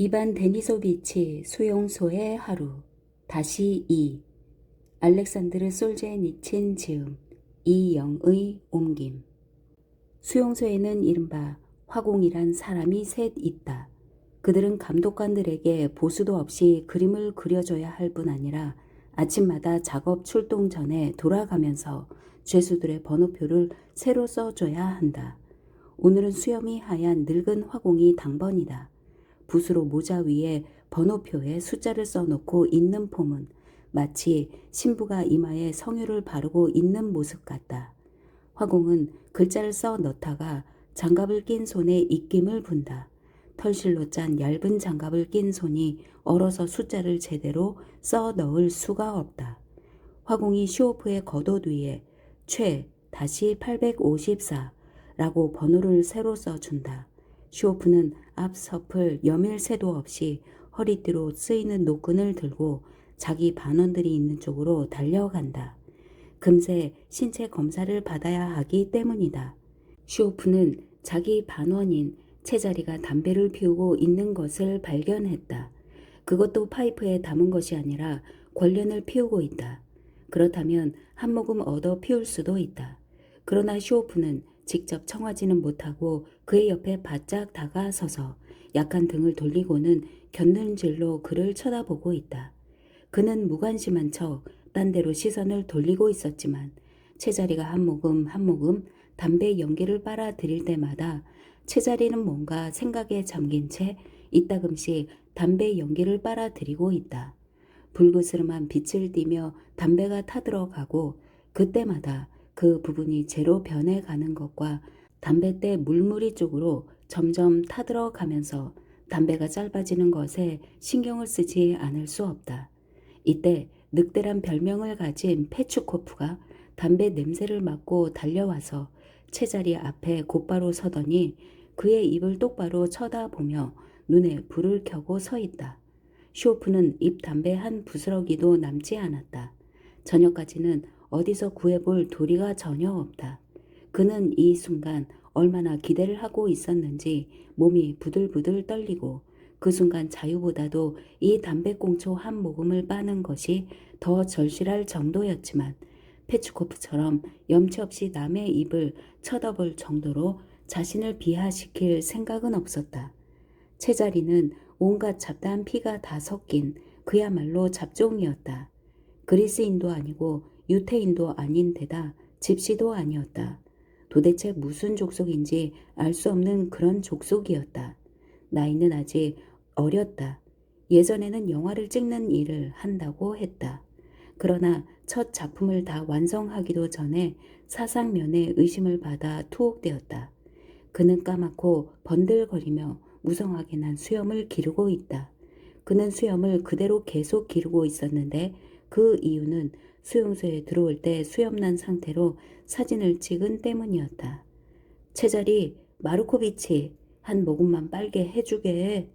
이반 데니소비치 수용소의 하루 다시 2 알렉산드르 솔제니친 지음 이영의 옮김. 수용소에는 이른바 화공이란 사람이 셋 있다. 그들은 감독관들에게 보수도 없이 그림을 그려줘야 할 뿐 아니라 아침마다 작업 출동 전에 돌아가면서 죄수들의 번호표를 새로 써줘야 한다. 오늘은 수염이 하얀 늙은 화공이 당번이다. 붓으로 모자 위에 번호표에 숫자를 써놓고 있는 폼은 마치 신부가 이마에 성유를 바르고 있는 모습 같다. 화공은 글자를 써 넣다가 장갑을 낀 손에 입김을 분다. 털실로 짠 얇은 장갑을 낀 손이 얼어서 숫자를 제대로 써 넣을 수가 없다. 화공이 쇼오프의 겉옷 위에 최-854라고 번호를 새로 써준다. 쇼오프는 앞 섭을 여밀 새도 없이 허리띠로 쓰이는 노끈을 들고 자기 반원들이 있는 쪽으로 달려간다. 금세 신체 검사를 받아야 하기 때문이다. 쇼오프는 자기 반원인 채자리가 담배를 피우고 있는 것을 발견했다. 그것도 파이프에 담은 것이 아니라 권련을 피우고 있다. 그렇다면 한 모금 얻어 피울 수도 있다. 그러나 쇼오프는 직접 청하지는 못하고 그의 옆에 바짝 다가서서 약한 등을 돌리고는 곁눈질로 그를 쳐다보고 있다. 그는 무관심한 척 딴 데로 시선을 돌리고 있었지만 채자리가 한 모금 한 모금 담배 연기를 빨아들일 때마다 채자리는 뭔가 생각에 잠긴 채 이따금씩 담배 연기를 빨아들이고 있다. 불그스름한 빛을 띠며 담배가 타들어가고 그때마다 그 부분이 재로 변해가는 것과 담뱃대 물무리 쪽으로 점점 타들어가면서 담배가 짧아지는 것에 신경을 쓰지 않을 수 없다. 이때 늑대란 별명을 가진 페추코프가 담배 냄새를 맡고 달려와서 채자리 앞에 곧바로 서더니 그의 입을 똑바로 쳐다보며 눈에 불을 켜고 서 있다. 쇼오프는 입 담배 한 부스러기도 남지 않았다. 저녁까지는 어디서 구해볼 도리가 전혀 없다. 그는 이 순간 얼마나 기대를 하고 있었는지 몸이 부들부들 떨리고 그 순간 자유보다도 이 담배꽁초 한 모금을 빠는 것이 더 절실할 정도였지만 페츠코프처럼 염치 없이 남의 입을 쳐다볼 정도로 자신을 비하시킬 생각은 없었다. 채자리는 온갖 잡다한 피가 다 섞인 그야말로 잡종이었다. 그리스인도 아니고 유태인도 아닌 데다 집시도 아니었다. 도대체 무슨 족속인지 알 수 없는 그런 족속이었다. 나이는 아직 어렸다. 예전에는 영화를 찍는 일을 한다고 했다. 그러나 첫 작품을 다 완성하기도 전에 사상면에 의심을 받아 투옥되었다. 그는 까맣고 번들거리며 무성하게 난 수염을 기르고 있다. 그는 수염을 그대로 계속 기르고 있었는데 그 이유는 수용소에 들어올 때 수염난 상태로 사진을 찍은 때문이었다. 채자리 마르코비치 한 모금만 빨게 해주게 해.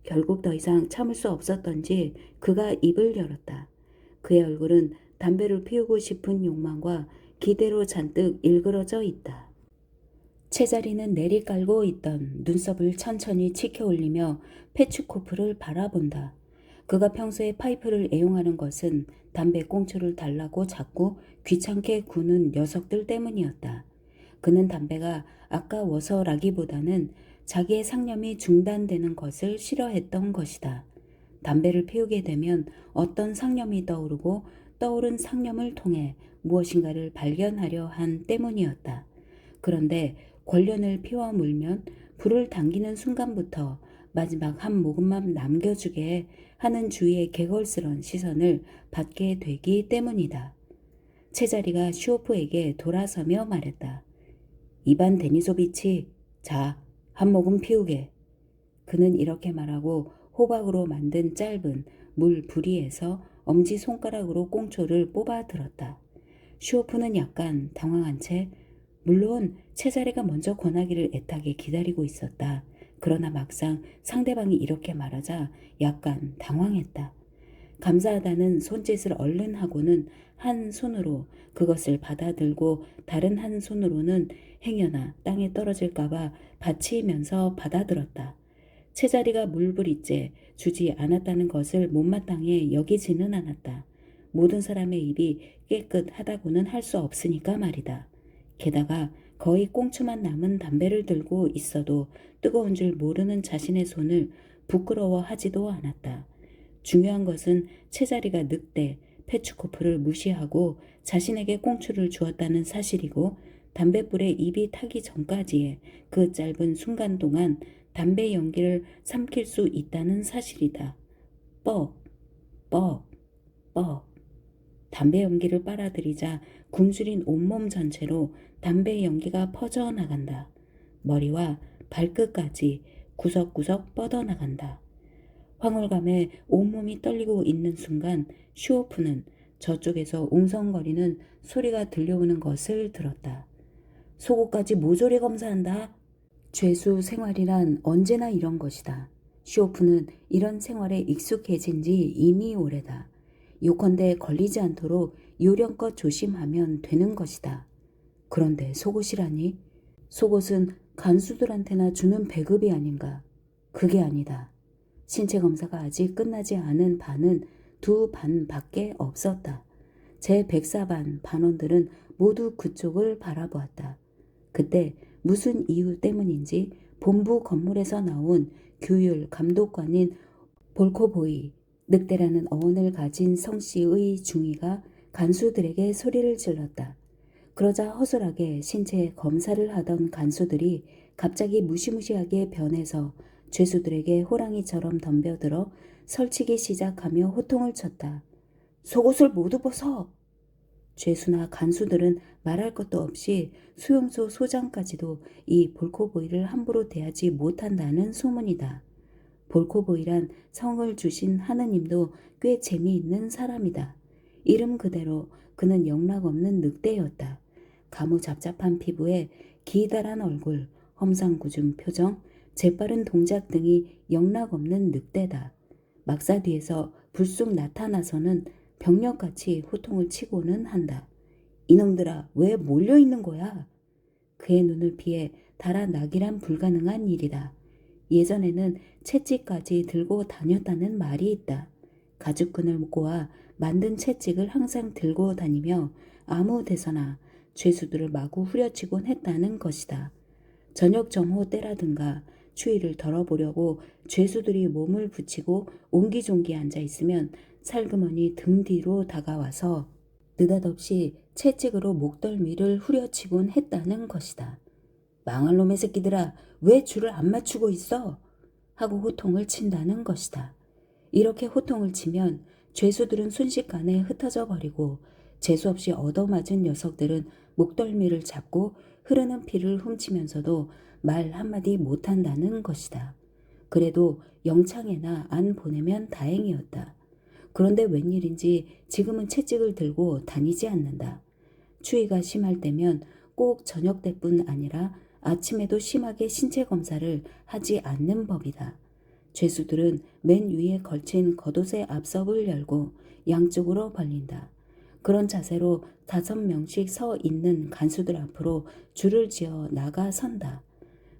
결국 더 이상 참을 수 없었던지 그가 입을 열었다. 그의 얼굴은 담배를 피우고 싶은 욕망과 기대로 잔뜩 일그러져 있다. 채자리는 내리깔고 있던 눈썹을 천천히 치켜 올리며 페츠코프를 바라본다. 그가 평소에 파이프를 애용하는 것은 담배 꽁초를 달라고 자꾸 귀찮게 구는 녀석들 때문이었다. 그는 담배가 아까워서라기보다는 자기의 상념이 중단되는 것을 싫어했던 것이다. 담배를 피우게 되면 어떤 상념이 떠오르고 떠오른 상념을 통해 무엇인가를 발견하려 한 때문이었다. 그런데 권련을 피워 물면 불을 당기는 순간부터 마지막 한 모금만 남겨주게 하는 주위의 개걸스런 시선을 받게 되기 때문이다. 채자리가 쇼오프에게 돌아서며 말했다. 이반 데니소비치, 자, 한 모금 피우게. 그는 이렇게 말하고 호박으로 만든 짧은 물 부리에서 엄지손가락으로 꽁초를 뽑아 들었다. 쇼오프는 약간 당황한 채 물론 채자리가 먼저 권하기를 애타게 기다리고 있었다. 그러나 막상 상대방이 이렇게 말하자 약간 당황했다. 감사하다는 손짓을 얼른 하고는 한 손으로 그것을 받아들고 다른 한 손으로는 행여나 땅에 떨어질까봐 받치면서 받아들었다. 채자리가 물부리째 주지 않았다는 것을 못마땅해 여기지는 않았다. 모든 사람의 입이 깨끗하다고는 할 수 없으니까 말이다. 게다가 거의 꽁초만 남은 담배를 들고 있어도 뜨거운 줄 모르는 자신의 손을 부끄러워하지도 않았다. 중요한 것은 채자리가 늑대 페츠코프를 무시하고 자신에게 꽁초를 주었다는 사실이고, 담뱃불에 입이 타기 전까지의 그 짧은 순간 동안 담배 연기를 삼킬 수 있다는 사실이다. 뻑, 뻑, 뻑. 담배 연기를 빨아들이자 굶주린 온몸 전체로 담배 연기가 퍼져나간다. 머리와 발끝까지 구석구석 뻗어나간다. 황홀감에 온몸이 떨리고 있는 순간 슈오프는 저쪽에서 웅성거리는 소리가 들려오는 것을 들었다. 속옷까지 모조리 검사한다. 죄수 생활이란 언제나 이런 것이다. 슈오프는 이런 생활에 익숙해진 지 이미 오래다. 요컨대 걸리지 않도록 요령껏 조심하면 되는 것이다. 그런데 속옷이라니? 속옷은 간수들한테나 주는 배급이 아닌가? 그게 아니다. 신체 검사가 아직 끝나지 않은 반은 2반밖에 없었다. 제 104반 반원들은 모두 그쪽을 바라보았다. 그때 무슨 이유 때문인지 본부 건물에서 나온 규율 감독관인 볼코보이, 늑대라는 어원을 가진 성씨의 중위가 간수들에게 소리를 질렀다. 그러자 허술하게 신체 검사를 하던 간수들이 갑자기 무시무시하게 변해서 죄수들에게 호랑이처럼 덤벼들어 설치기 시작하며 호통을 쳤다. 속옷을 모두 벗어! 죄수나 간수들은 말할 것도 없이 수용소 소장까지도 이 볼코보이를 함부로 대하지 못한다는 소문이다. 볼코보이란 성을 주신 하느님도 꽤 재미있는 사람이다. 이름 그대로 그는 영락없는 늑대였다. 가무잡잡한 피부에 기다란 얼굴, 험상궂은 표정, 재빠른 동작 등이 영락없는 늑대다. 막사 뒤에서 불쑥 나타나서는 병력같이 호통을 치고는 한다. 이놈들아, 왜 몰려있는 거야? 그의 눈을 피해 달아나기란 불가능한 일이다. 예전에는 채찍까지 들고 다녔다는 말이 있다. 가죽끈을 꼬아 만든 채찍을 항상 들고 다니며 아무 데서나 죄수들을 마구 후려치곤 했다는 것이다. 저녁 점호 때라든가 추위를 덜어보려고 죄수들이 몸을 붙이고 옹기종기 앉아있으면 살그머니 등 뒤로 다가와서 느닷없이 채찍으로 목덜미를 후려치곤 했다는 것이다. 망할 놈의 새끼들아, 왜 줄을 안 맞추고 있어? 하고 호통을 친다는 것이다. 이렇게 호통을 치면 죄수들은 순식간에 흩어져 버리고 재수없이 얻어맞은 녀석들은 목덜미를 잡고 흐르는 피를 훔치면서도 말 한마디 못한다는 것이다. 그래도 영창에나 안 보내면 다행이었다. 그런데 웬일인지 지금은 채찍을 들고 다니지 않는다. 추위가 심할 때면 꼭 저녁 때뿐 아니라 아침에도 심하게 신체 검사를 하지 않는 법이다. 죄수들은 맨 위에 걸친 겉옷의 앞섭을 열고 양쪽으로 벌린다. 그런 자세로 5명씩 서 있는 간수들 앞으로 줄을 지어 나가선다.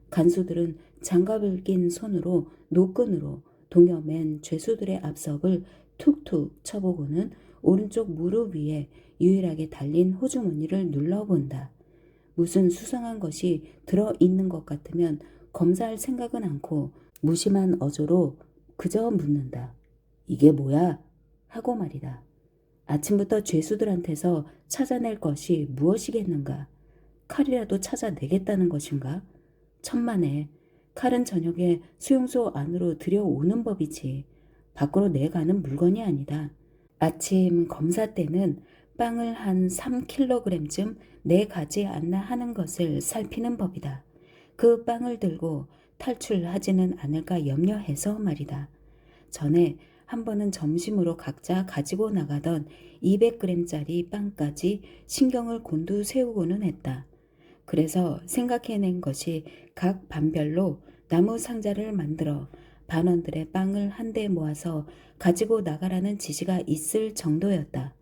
간수들은 장갑을 낀 손으로 노끈으로 동여 맨 죄수들의 앞섭을 툭툭 쳐보고는 오른쪽 무릎 위에 유일하게 달린 호주머니를 눌러본다. 무슨 수상한 것이 들어있는 것 같으면 검사할 생각은 않고 무심한 어조로 그저 묻는다. 이게 뭐야? 하고 말이다. 아침부터 죄수들한테서 찾아낼 것이 무엇이겠는가? 칼이라도 찾아내겠다는 것인가? 천만에, 칼은 저녁에 수용소 안으로 들여오는 법이지 밖으로 내가는 물건이 아니다. 아침 검사 때는 빵을 한 3kg쯤 내가지 않나 하는 것을 살피는 법이다. 그 빵을 들고 탈출하지는 않을까 염려해서 말이다. 전에 한 번은 점심으로 각자 가지고 나가던 200g짜리 빵까지 신경을 곤두 세우고는 했다. 그래서 생각해낸 것이 각 반별로 나무 상자를 만들어 반원들의 빵을 한데 모아서 가지고 나가라는 지시가 있을 정도였다.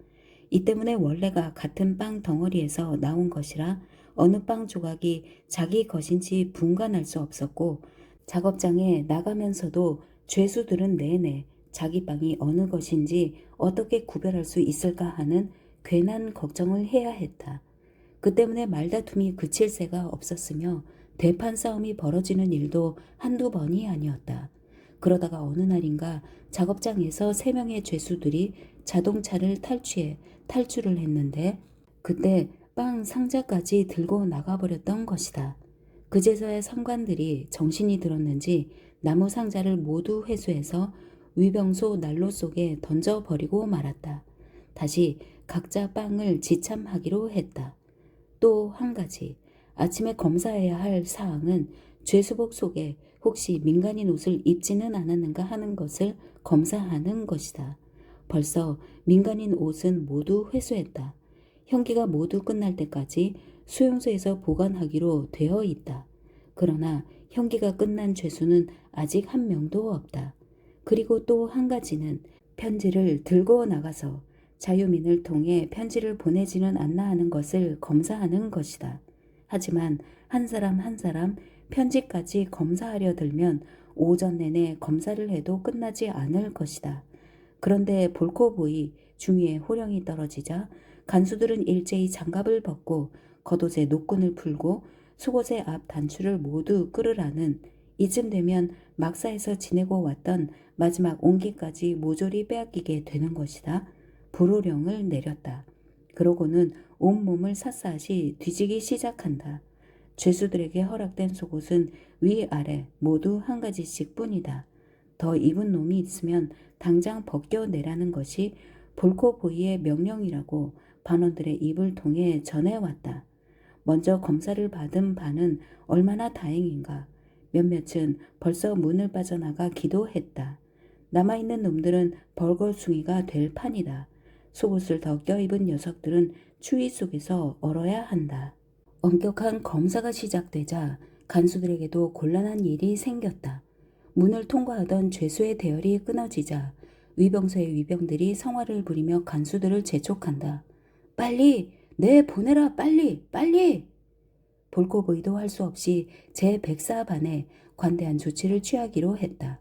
이 때문에 원래가 같은 빵 덩어리에서 나온 것이라 어느 빵 조각이 자기 것인지 분간할 수 없었고, 작업장에 나가면서도 죄수들은 내내 자기 방이 어느 것인지 어떻게 구별할 수 있을까 하는 괜한 걱정을 해야 했다. 그 때문에 말다툼이 그칠 새가 없었으며 대판 싸움이 벌어지는 일도 한두 번이 아니었다. 그러다가 어느 날인가 작업장에서 3명의 죄수들이 자동차를 탈취해 탈출을 했는데 그때 빵 상자까지 들고 나가버렸던 것이다. 그제서야 상관들이 정신이 들었는지 나무 상자를 모두 회수해서 위병소 난로 속에 던져버리고 말았다. 다시 각자 빵을 지참하기로 했다. 또 한 가지, 아침에 검사해야 할 사항은 죄수복 속에 혹시 민간인 옷을 입지는 않았는가 하는 것을 검사하는 것이다. 벌써 민간인 옷은 모두 회수했다. 형기가 모두 끝날 때까지 수용소에서 보관하기로 되어 있다. 그러나 형기가 끝난 죄수는 아직 한 명도 없다. 그리고 또 한 가지는 편지를 들고 나가서 자유민을 통해 편지를 보내지는 않나 하는 것을 검사하는 것이다. 하지만 한 사람 한 사람 편지까지 검사하려 들면 오전 내내 검사를 해도 끝나지 않을 것이다. 그런데 볼코보이 중위에 호령이 떨어지자 간수들은 일제히 장갑을 벗고 겉옷에 노끈을 풀고 속옷의 앞 단추를 모두 끌으라는 이쯤 되면 막사에서 지내고 왔던 마지막 온기까지 모조리 빼앗기게 되는 것이다. 불호령을 내렸다. 그러고는 온몸을 샅샅이 뒤지기 시작한다. 죄수들에게 허락된 속옷은 위아래 모두 한 가지씩 뿐이다. 더 입은 놈이 있으면 당장 벗겨내라는 것이 볼코보이의 명령이라고 반원들의 입을 통해 전해왔다. 먼저 검사를 받은 반은 얼마나 다행인가. 몇몇은 벌써 문을 빠져나가기도 했다. 남아있는 놈들은 벌거숭이가 될 판이다. 속옷을 더 껴입은 녀석들은 추위 속에서 얼어야 한다. 엄격한 검사가 시작되자 간수들에게도 곤란한 일이 생겼다. 문을 통과하던 죄수의 대열이 끊어지자 위병소의 위병들이 성화를 부리며 간수들을 재촉한다. 빨리! 내 보내라! 빨리! 빨리! 볼코보이도 할 수 없이 제104반에 관대한 조치를 취하기로 했다.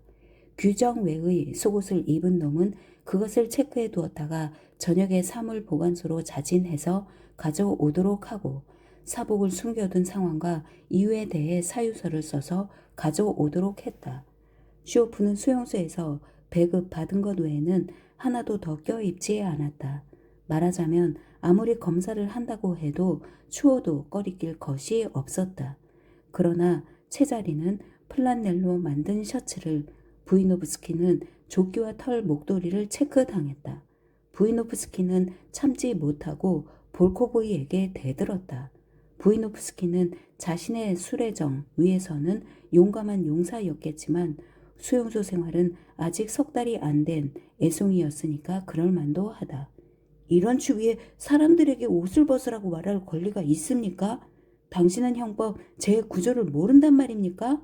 규정 외의 속옷을 입은 놈은 그것을 체크해 두었다가 저녁에 사물 보관소로 자진해서 가져오도록 하고 사복을 숨겨둔 상황과 이유에 대해 사유서를 써서 가져오도록 했다. 쇼프는 수용소에서 배급 받은 것 외에는 하나도 더 껴입지 않았다. 말하자면 아무리 검사를 한다고 해도 추워도 꺼리낄 것이 없었다. 그러나 채자리는 플란넬로 만든 셔츠를, 부이노프스키는 조끼와 털 목도리를 체크당했다. 부이노프스키는 참지 못하고 볼코보이에게 대들었다. 부이노프스키는 자신의 수레정 위에서는 용감한 용사였겠지만 수용소 생활은 아직 3달이 안 된 애송이였으니까 그럴만도 하다. 이런 추위에 사람들에게 옷을 벗으라고 말할 권리가 있습니까? 당신은 형법 제9조를 모른단 말입니까?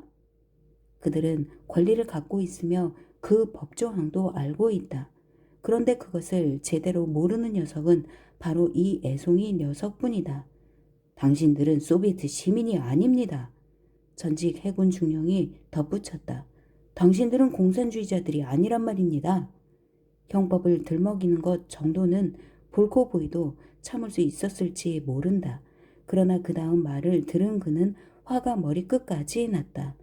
그들은 권리를 갖고 있으며 그 법조항도 알고 있다. 그런데 그것을 제대로 모르는 녀석은 바로 이 애송이 녀석뿐이다. 당신들은 소비에트 시민이 아닙니다. 전직 해군 중령이 덧붙였다. 당신들은 공산주의자들이 아니란 말입니다. 형법을 들먹이는 것 정도는 볼코보이도 참을 수 있었을지 모른다. 그러나 그 다음 말을 들은 그는 화가 머리끝까지 났다.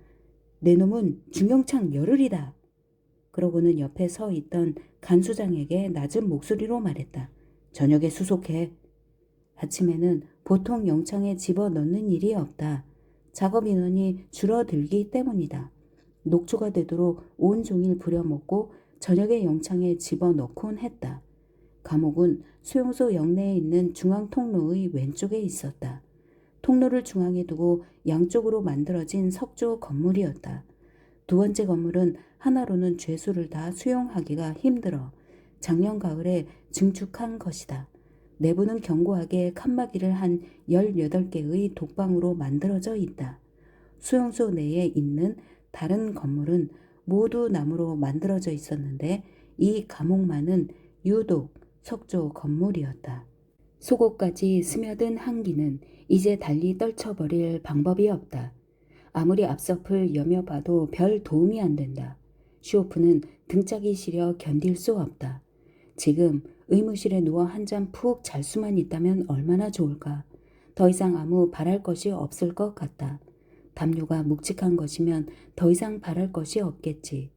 내 놈은 중형창 열흘이다. 그러고는 옆에 서 있던 간수장에게 낮은 목소리로 말했다. 저녁에 수속해. 아침에는 보통 영창에 집어넣는 일이 없다. 작업 인원이 줄어들기 때문이다. 녹초가 되도록 온종일 부려먹고 저녁에 영창에 집어넣곤 했다. 감옥은 수용소 영내에 있는 중앙 통로의 왼쪽에 있었다. 통로를 중앙에 두고 양쪽으로 만들어진 석조 건물이었다. 두 번째 건물은 하나로는 죄수를 다 수용하기가 힘들어 작년 가을에 증축한 것이다. 내부는 견고하게 칸막이를 한 18개의 독방으로 만들어져 있다. 수용소 내에 있는 다른 건물은 모두 나무로 만들어져 있었는데 이 감옥만은 유독 석조 건물이었다. 속옷까지 스며든 한기는 이제 달리 떨쳐버릴 방법이 없다. 아무리 앞섭을 여며봐도 별 도움이 안 된다. 슈오프는 등짝이 시려 견딜 수 없다. 지금 의무실에 누워 한 잠 푹 잘 수만 있다면 얼마나 좋을까. 더 이상 아무 바랄 것이 없을 것 같다. 담요가 묵직한 것이면 더 이상 바랄 것이 없겠지.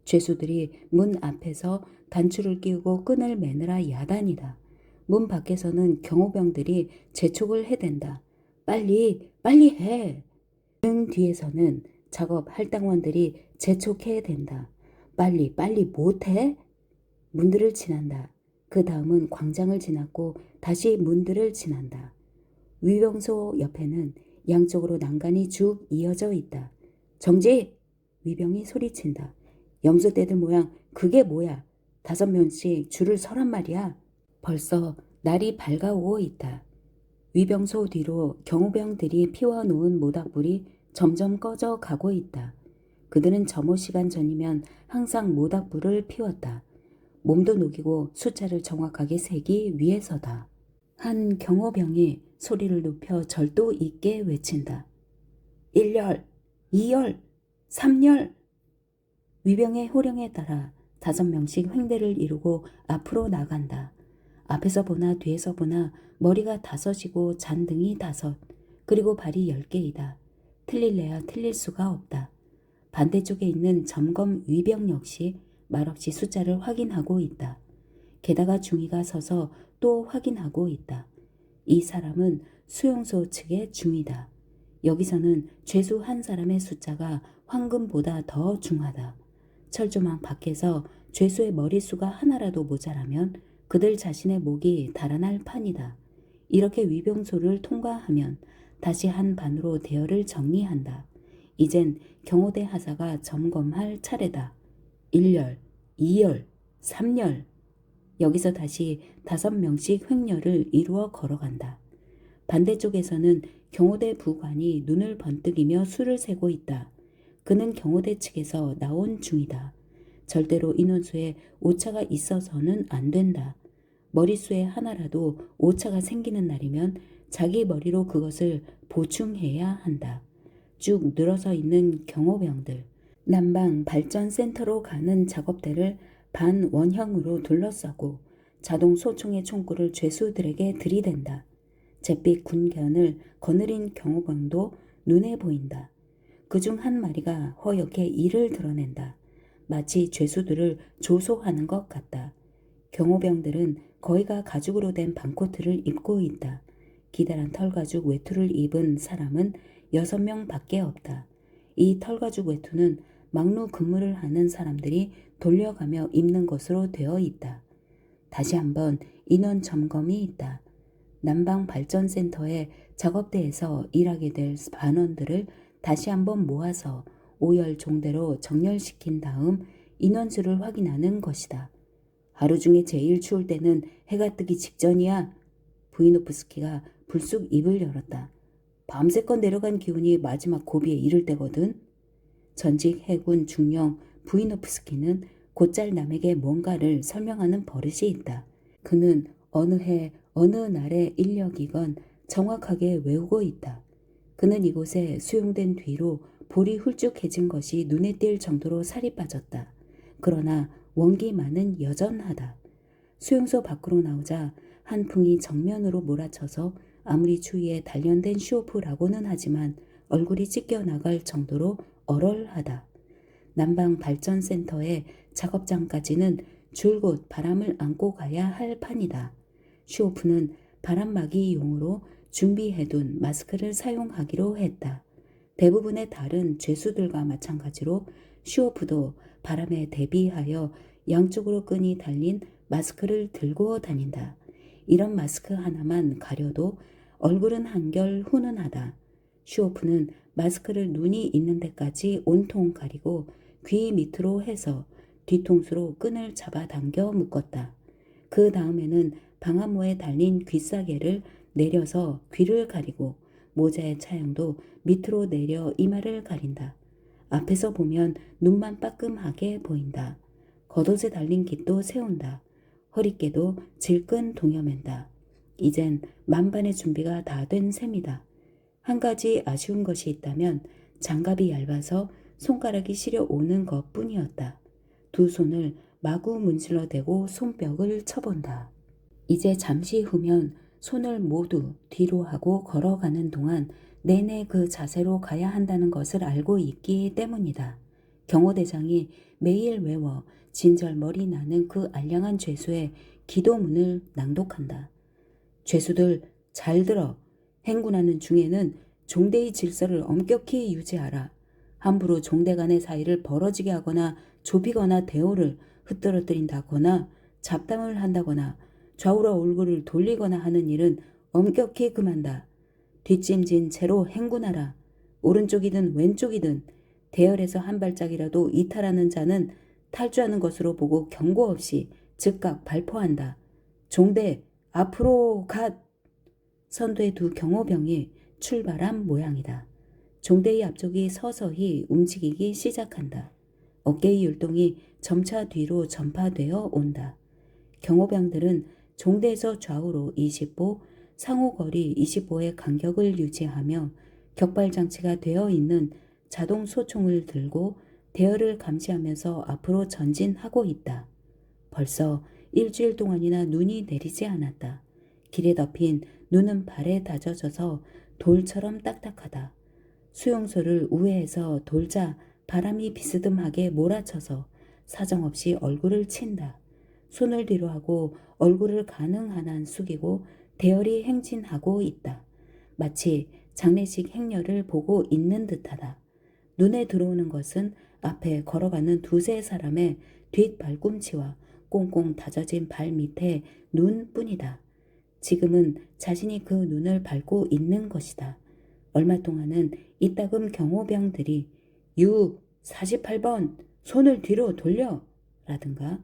죄수들이 문 앞에서 단추를 끼우고 끈을 매느라 야단이다. 문 밖에서는 경호병들이 재촉을 해댄다. 빨리, 빨리 해. 등 뒤에서는 작업 할당원들이 재촉해야 된다. 빨리, 빨리 못해? 문들을 지난다. 그 다음은 광장을 지났고 다시 문들을 지난다. 위병소 옆에는 양쪽으로 난간이 쭉 이어져 있다. 정지! 위병이 소리친다. 염소떼들 모양 그게 뭐야? 5명씩 줄을 서란 말이야. 벌써 날이 밝아오고 있다. 위병소 뒤로 경호병들이 피워놓은 모닥불이 점점 꺼져 가고 있다. 그들은 점호 시간 전이면 항상 모닥불을 피웠다. 몸도 녹이고 숫자를 정확하게 세기 위해서다. 한 경호병이 소리를 높여 절도 있게 외친다. 1열, 2열, 3열. 위병의 호령에 따라 5명씩 횡대를 이루고 앞으로 나간다. 앞에서 보나 뒤에서 보나 머리가 5이고 잔등이 5, 그리고 발이 10개이다. 틀릴래야 틀릴 수가 없다. 반대쪽에 있는 점검 위병 역시 말없이 숫자를 확인하고 있다. 게다가 중위가 서서 또 확인하고 있다. 이 사람은 수용소 측의 중위다. 여기서는 죄수 한 사람의 숫자가 황금보다 더 중하다. 철조망 밖에서 죄수의 머릿수가 하나라도 모자라면 그들 자신의 목이 달아날 판이다. 이렇게 위병소를 통과하면 다시 한 반으로 대열을 정리한다. 이젠 경호대 하사가 점검할 차례다. 1열, 2열, 3열. 여기서 다시 5명씩 횡렬을 이루어 걸어간다. 반대쪽에서는 경호대 부관이 눈을 번뜩이며 수를 세고 있다. 그는 경호대 측에서 나온 중이다. 절대로 인원수에 오차가 있어서는 안 된다. 머릿수에 하나라도 오차가 생기는 날이면 자기 머리로 그것을 보충해야 한다. 쭉 늘어서 있는 경호병들. 난방 발전센터로 가는 작업대를 반원형으로 둘러싸고 자동 소총의 총구를 죄수들에게 들이댄다. 잿빛 군견을 거느린 경호병도 눈에 보인다. 그중 한 마리가 허옇게 이를 드러낸다. 마치 죄수들을 조소하는 것 같다. 경호병들은 거의가 가죽으로 된 방코트를 입고 있다. 기다란 털가죽 외투를 입은 사람은 6명 밖에 없다. 이 털가죽 외투는 막루 근무를 하는 사람들이 돌려가며 입는 것으로 되어 있다. 다시 한번 인원 점검이 있다. 난방발전센터의 작업대에서 일하게 될 반원들을 다시 한번 모아서 5열 종대로 정렬시킨 다음 인원수를 확인하는 것이다. 하루 중에 제일 추울 때는 해가 뜨기 직전이야. 부이노프스키가 불쑥 입을 열었다. 밤새껏 내려간 기온이 마지막 고비에 이를 때거든. 전직 해군 중령 부이노프스키는 곧잘 남에게 뭔가를 설명하는 버릇이 있다. 그는 어느 해 어느 날의 인력이건 정확하게 외우고 있다. 그는 이곳에 수용된 뒤로 볼이 훌쭉해진 것이 눈에 띌 정도로 살이 빠졌다. 그러나 원기만은 여전하다. 수용소 밖으로 나오자 한풍이 정면으로 몰아쳐서 아무리 추위에 단련된 슈오프라고는 하지만 얼굴이 찢겨나갈 정도로 얼얼하다. 난방발전센터의 작업장까지는 줄곧 바람을 안고 가야 할 판이다. 슈오프는 바람막이용으로 준비해둔 마스크를 사용하기로 했다. 대부분의 다른 죄수들과 마찬가지로 슈오프도 바람에 대비하여 양쪽으로 끈이 달린 마스크를 들고 다닌다. 이런 마스크 하나만 가려도 얼굴은 한결 훈훈하다. 슈오프는 마스크를 눈이 있는 데까지 온통 가리고 귀 밑으로 해서 뒤통수로 끈을 잡아당겨 묶었다. 그 다음에는 방화모에 달린 귀싸개를 내려서 귀를 가리고 모자의 차양도 밑으로 내려 이마를 가린다. 앞에서 보면 눈만 빠끔하게 보인다. 겉옷에 달린 깃도 세운다. 허리깨도 질끈 동여맨다. 이젠 만반의 준비가 다 된 셈이다. 한 가지 아쉬운 것이 있다면 장갑이 얇아서 손가락이 시려오는 것뿐이었다. 두 손을 마구 문질러 대고 손뼉을 쳐본다. 이제 잠시 후면 손을 모두 뒤로 하고 걸어가는 동안 내내 그 자세로 가야 한다는 것을 알고 있기 때문이다. 경호대장이 매일 외워 진절머리 나는 그 알량한 죄수의 기도문을 낭독한다. 죄수들 잘 들어. 행군하는 중에는 종대의 질서를 엄격히 유지하라. 함부로 종대 간의 사이를 벌어지게 하거나 좁히거나 대오를 흐트러뜨린다거나 잡담을 한다거나 좌우로 얼굴을 돌리거나 하는 일은 엄격히 금한다. 뒷짐진 채로 행군하라. 오른쪽이든 왼쪽이든 대열에서 한 발짝이라도 이탈하는 자는 탈주하는 것으로 보고 경고 없이 즉각 발포한다. 종대 앞으로 갓! 선두의 두 경호병이 출발한 모양이다. 종대의 앞쪽이 서서히 움직이기 시작한다. 어깨의 율동이 점차 뒤로 전파되어 온다. 경호병들은 종대에서 좌우로 20보, 상호거리 20보의 간격을 유지하며 격발장치가 되어 있는 자동 소총을 들고 대열을 감시하면서 앞으로 전진하고 있다. 벌써 일주일 동안이나 눈이 내리지 않았다. 길에 덮인 눈은 발에 다져져서 돌처럼 딱딱하다. 수용소를 우회해서 돌자 바람이 비스듬하게 몰아쳐서 사정없이 얼굴을 친다. 손을 뒤로 하고 얼굴을 가능한 한 숙이고 대열이 행진하고 있다. 마치 장례식 행렬을 보고 있는 듯하다. 눈에 들어오는 것은 앞에 걸어가는 두세 사람의 뒷발꿈치와 꽁꽁 다져진 발 밑에 눈뿐이다. 지금은 자신이 그 눈을 밟고 있는 것이다. 얼마 동안은 이따금 경호병들이 유 48번 손을 뒤로 돌려 라든가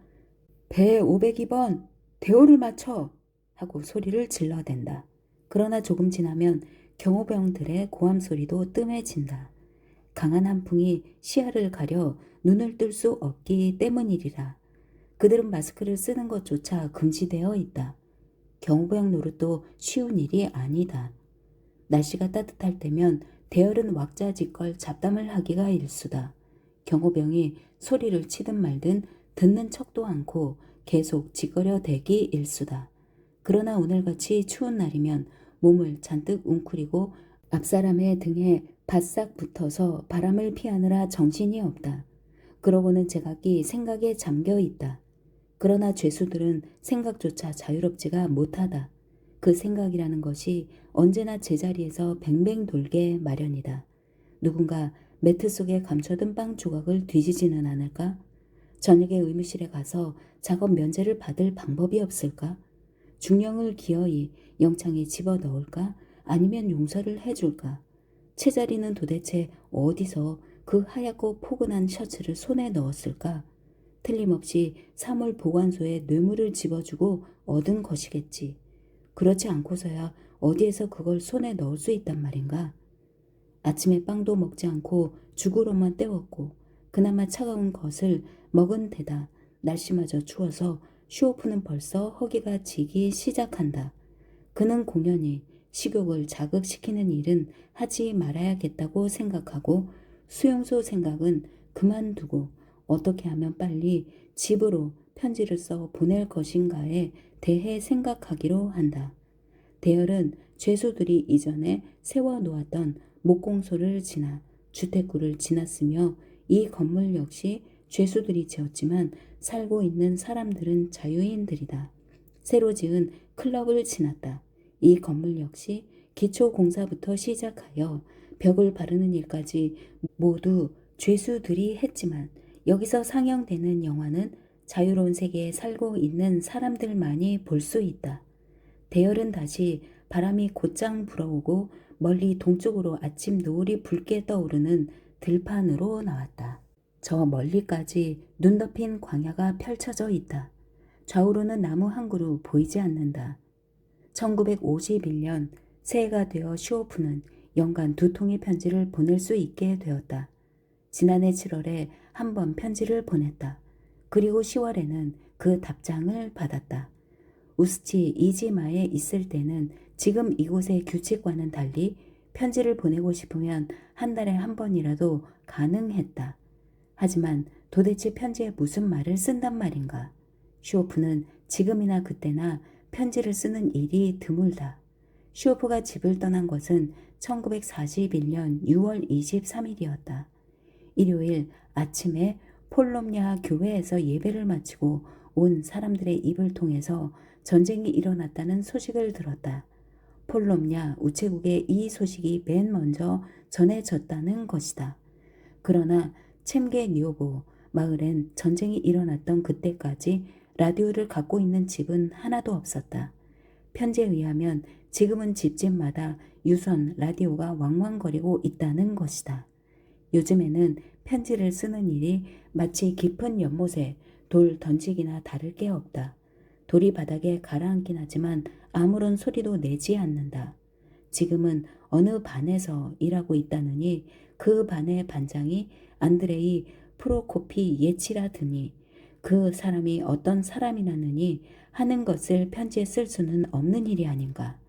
배 502번 대오를 맞춰 하고 소리를 질러댄다. 그러나 조금 지나면 경호병들의 고함 소리도 뜸해진다. 강한 한풍이 시야를 가려 눈을 뜰 수 없기 때문이리라. 그들은 마스크를 쓰는 것조차 금지되어 있다. 경호병 노릇도 쉬운 일이 아니다. 날씨가 따뜻할 때면 대열은 왁자지껄 잡담을 하기가 일수다. 경호병이 소리를 치든 말든 듣는 척도 않고 계속 짓거려대기 일수다. 그러나 오늘같이 추운 날이면 몸을 잔뜩 웅크리고 앞사람의 등에 바싹 붙어서 바람을 피하느라 정신이 없다. 그러고는 제각기 생각에 잠겨 있다. 그러나 죄수들은 생각조차 자유롭지가 못하다. 그 생각이라는 것이 언제나 제자리에서 뱅뱅 돌게 마련이다. 누군가 매트 속에 감춰둔 빵 조각을 뒤지지는 않을까? 저녁에 의무실에 가서 작업 면제를 받을 방법이 없을까? 중령을 기어이 영창에 집어넣을까? 아니면 용서를 해줄까? 채자리는 도대체 어디서 그 하얗고 포근한 셔츠를 손에 넣었을까? 틀림없이 사물 보관소에 뇌물을 집어주고 얻은 것이겠지. 그렇지 않고서야 어디에서 그걸 손에 넣을 수 있단 말인가? 아침에 빵도 먹지 않고 죽으로만 때웠고 그나마 차가운 것을 먹은 데다 날씨마저 추워서 슈오프는 벌써 허기가 지기 시작한다. 그는 공연히 식욕을 자극시키는 일은 하지 말아야겠다고 생각하고 수용소 생각은 그만두고 어떻게 하면 빨리 집으로 편지를 써 보낼 것인가에 대해 생각하기로 한다. 대열은 죄수들이 이전에 세워놓았던 목공소를 지나 주택구를 지났으며 이 건물 역시 죄수들이 지었지만 살고 있는 사람들은 자유인들이다. 새로 지은 클럽을 지났다. 이 건물 역시 기초공사부터 시작하여 벽을 바르는 일까지 모두 죄수들이 했지만 여기서 상영되는 영화는 자유로운 세계에 살고 있는 사람들만이 볼 수 있다. 대열은 다시 바람이 곧장 불어오고 멀리 동쪽으로 아침 노을이 붉게 떠오르는 들판으로 나왔다. 저 멀리까지 눈 덮인 광야가 펼쳐져 있다. 좌우로는 나무 한 그루 보이지 않는다. 1951년 새해가 되어 슈오프는 연간 2통의 편지를 보낼 수 있게 되었다. 지난해 7월에 한 번 편지를 보냈다. 그리고 10월에는 그 답장을 받았다. 우스치 이지마에 있을 때는 지금 이곳의 규칙과는 달리 편지를 보내고 싶으면 한 달에 한 번이라도 가능했다. 하지만 도대체 편지에 무슨 말을 쓴단 말인가? 슈오프는 지금이나 그때나 편지를 쓰는 일이 드물다. 슈오프가 집을 떠난 것은 1941년 6월 23일이었다. 일요일 아침에 폴롬냐 교회에서 예배를 마치고 온 사람들의 입을 통해서 전쟁이 일어났다는 소식을 들었다. 폴롬냐 우체국에 이 소식이 맨 먼저 전해졌다는 것이다. 그러나 챔게 니오보 마을엔 전쟁이 일어났던 그때까지 라디오를 갖고 있는 집은 하나도 없었다. 편지에 의하면 지금은 집집마다 유선 라디오가 왕왕거리고 있다는 것이다. 요즘에는 편지를 쓰는 일이 마치 깊은 연못에 돌 던지기나 다를 게 없다. 돌이 바닥에 가라앉긴 하지만 아무런 소리도 내지 않는다. 지금은 어느 반에서 일하고 있다느니 그 반의 반장이 안드레이 프로코피 예치라드니 그 사람이 어떤 사람이라느니 하는 것을 편지에 쓸 수는 없는 일이 아닌가.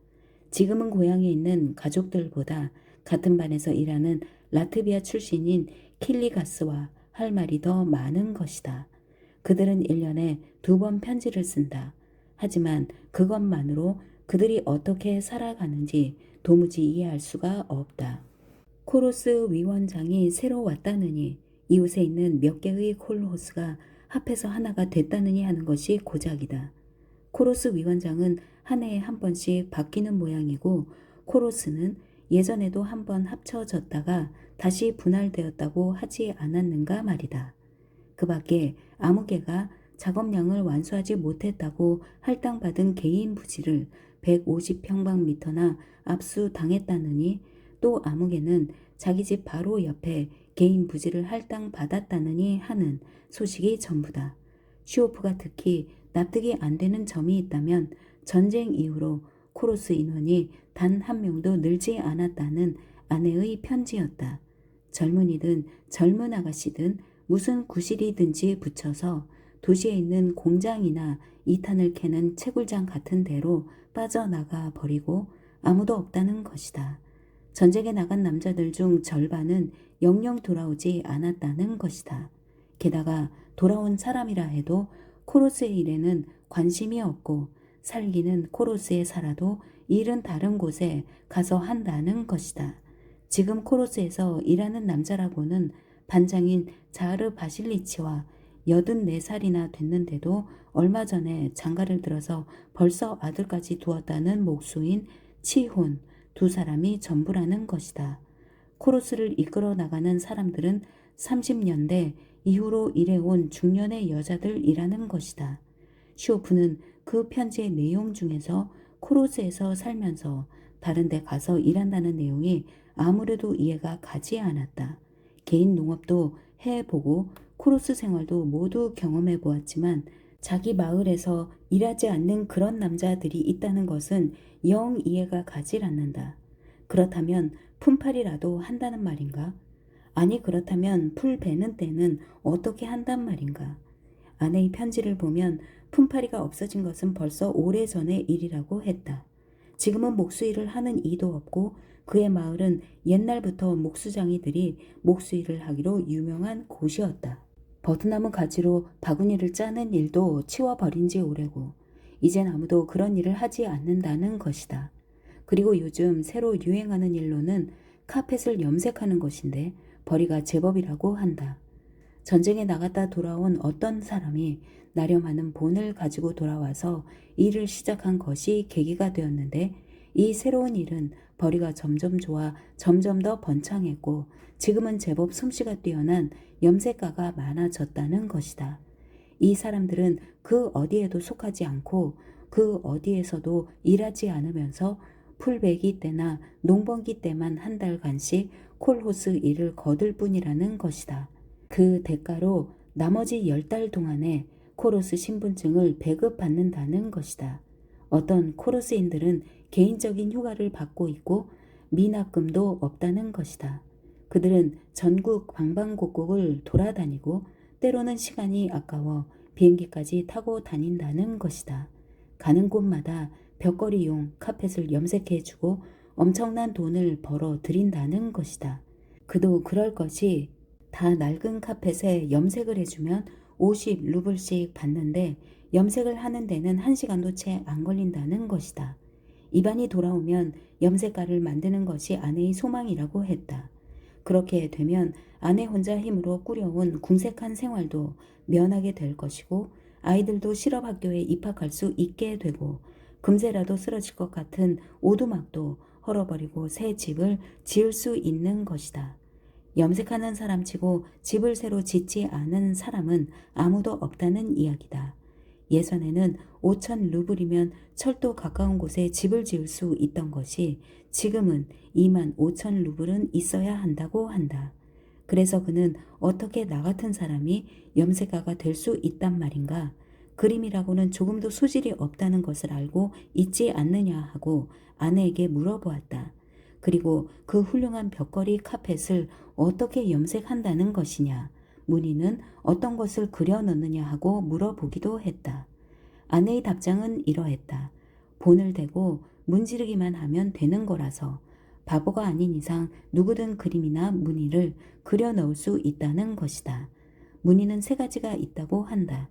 지금은 고향에 있는 가족들보다 같은 반에서 일하는 라트비아 출신인 킬리가스와 할 말이 더 많은 것이다. 그들은 1년에 2번 편지를 쓴다. 하지만 그것만으로 그들이 어떻게 살아가는지 도무지 이해할 수가 없다. 코로스 위원장이 새로 왔다느니 이웃에 있는 몇 개의 콜호스가 합해서 하나가 됐다느니 하는 것이 고작이다. 코로스 위원장은 한 해에 한 번씩 바뀌는 모양이고 코로스는 예전에도 한 번 합쳐졌다가 다시 분할되었다고 하지 않았는가 말이다. 그 밖에 아무개가 작업량을 완수하지 못했다고 할당받은 개인 부지를 150평방미터나 압수당했다느니 또 아무개는 자기 집 바로 옆에 개인 부지를 할당받았다느니 하는 소식이 전부다. 슈오프가 특히 납득이 안 되는 점이 있다면 전쟁 이후로 코로스 인원이 단 한 명도 늘지 않았다는 아내의 편지였다. 젊은이든 젊은 아가씨든 무슨 구실이든지 붙여서 도시에 있는 공장이나 이탄을 캐는 채굴장 같은 데로 빠져나가 버리고 아무도 없다는 것이다. 전쟁에 나간 남자들 중 절반은 영영 돌아오지 않았다는 것이다. 게다가 돌아온 사람이라 해도 코로스의 일에는 관심이 없고 살기는 코로스에 살아도 일은 다른 곳에 가서 한다는 것이다. 지금 코로스에서 일하는 남자라고는 반장인 자르 바실리치와 84살이나 됐는데도 얼마 전에 장가를 들어서 벌써 아들까지 두었다는 목수인 치혼 2사람이 전부라는 것이다. 코로스를 이끌어 나가는 사람들은 30년대 이후로 일해온 중년의 여자들이라는 것이다. 슈오프는 그 편지의 내용 중에서 코로스에서 살면서 다른 데 가서 일한다는 내용이 아무래도 이해가 가지 않았다. 개인 농업도 해보고 코로스 생활도 모두 경험해 보았지만 자기 마을에서 일하지 않는 그런 남자들이 있다는 것은 영 이해가 가지 않는다. 그렇다면 품팔이라도 한다는 말인가? 아니 그렇다면 풀 베는 때는 어떻게 한단 말인가? 아내의 편지를 보면 품팔이가 없어진 것은 벌써 오래전의 일이라고 했다. 지금은 목수일을 하는 이도 없고 그의 마을은 옛날부터 목수장이들이 목수일을 하기로 유명한 곳이었다. 버드나무 가지로 바구니를 짜는 일도 치워버린 지 오래고 이젠 아무도 그런 일을 하지 않는다는 것이다. 그리고 요즘 새로 유행하는 일로는 카펫을 염색하는 것인데 벌이가 제법이라고 한다. 전쟁에 나갔다 돌아온 어떤 사람이 나렴하는 본을 가지고 돌아와서 일을 시작한 것이 계기가 되었는데 이 새로운 일은 벌이가 점점 좋아 점점 더 번창했고 지금은 제법 솜씨가 뛰어난 염색가가 많아졌다는 것이다. 이 사람들은 그 어디에도 속하지 않고 그 어디에서도 일하지 않으면서 풀베기 때나 농번기 때만 한 달간씩 콜호스 일을 거둘 뿐이라는 것이다. 그 대가로 나머지 10달 동안에 코로스 신분증을 배급받는다는 것이다. 어떤 코로스인들은 개인적인 휴가를 받고 있고 미납금도 없다는 것이다. 그들은 전국 방방곡곡을 돌아다니고 때로는 시간이 아까워 비행기까지 타고 다닌다는 것이다. 가는 곳마다 벽걸이용 카펫을 염색해주고 엄청난 돈을 벌어 들인다는 것이다. 그도 그럴 것이 다 낡은 카펫에 염색을 해주면 50루블씩 받는데 염색을 하는 데는 1시간도 채 안 걸린다는 것이다. 입안이 돌아오면 염색가를 만드는 것이 아내의 소망이라고 했다. 그렇게 되면 아내 혼자 힘으로 꾸려온 궁색한 생활도 면하게 될 것이고 아이들도 실업학교에 입학할 수 있게 되고 금세라도 쓰러질 것 같은 오두막도 헐어버리고 새 집을 지을 수 있는 것이다. 염색하는 사람치고 집을 새로 짓지 않은 사람은 아무도 없다는 이야기다. 예전에는 5천 루블이면 철도 가까운 곳에 집을 지을 수 있던 것이 지금은 2만 5천 루블은 있어야 한다고 한다. 그래서 그는 어떻게 나 같은 사람이 염색가가 될 수 있단 말인가? 그림이라고는 조금도 소질이 없다는 것을 알고 있지 않느냐 하고 아내에게 물어보았다. 그리고 그 훌륭한 벽걸이 카펫을 어떻게 염색한다는 것이냐? 무늬는 어떤 것을 그려 넣느냐 하고 물어보기도 했다. 아내의 답장은 이러했다. 본을 대고 문지르기만 하면 되는 거라서 바보가 아닌 이상 누구든 그림이나 무늬를 그려 넣을 수 있다는 것이다. 무늬는 3가지가 있다고 한다.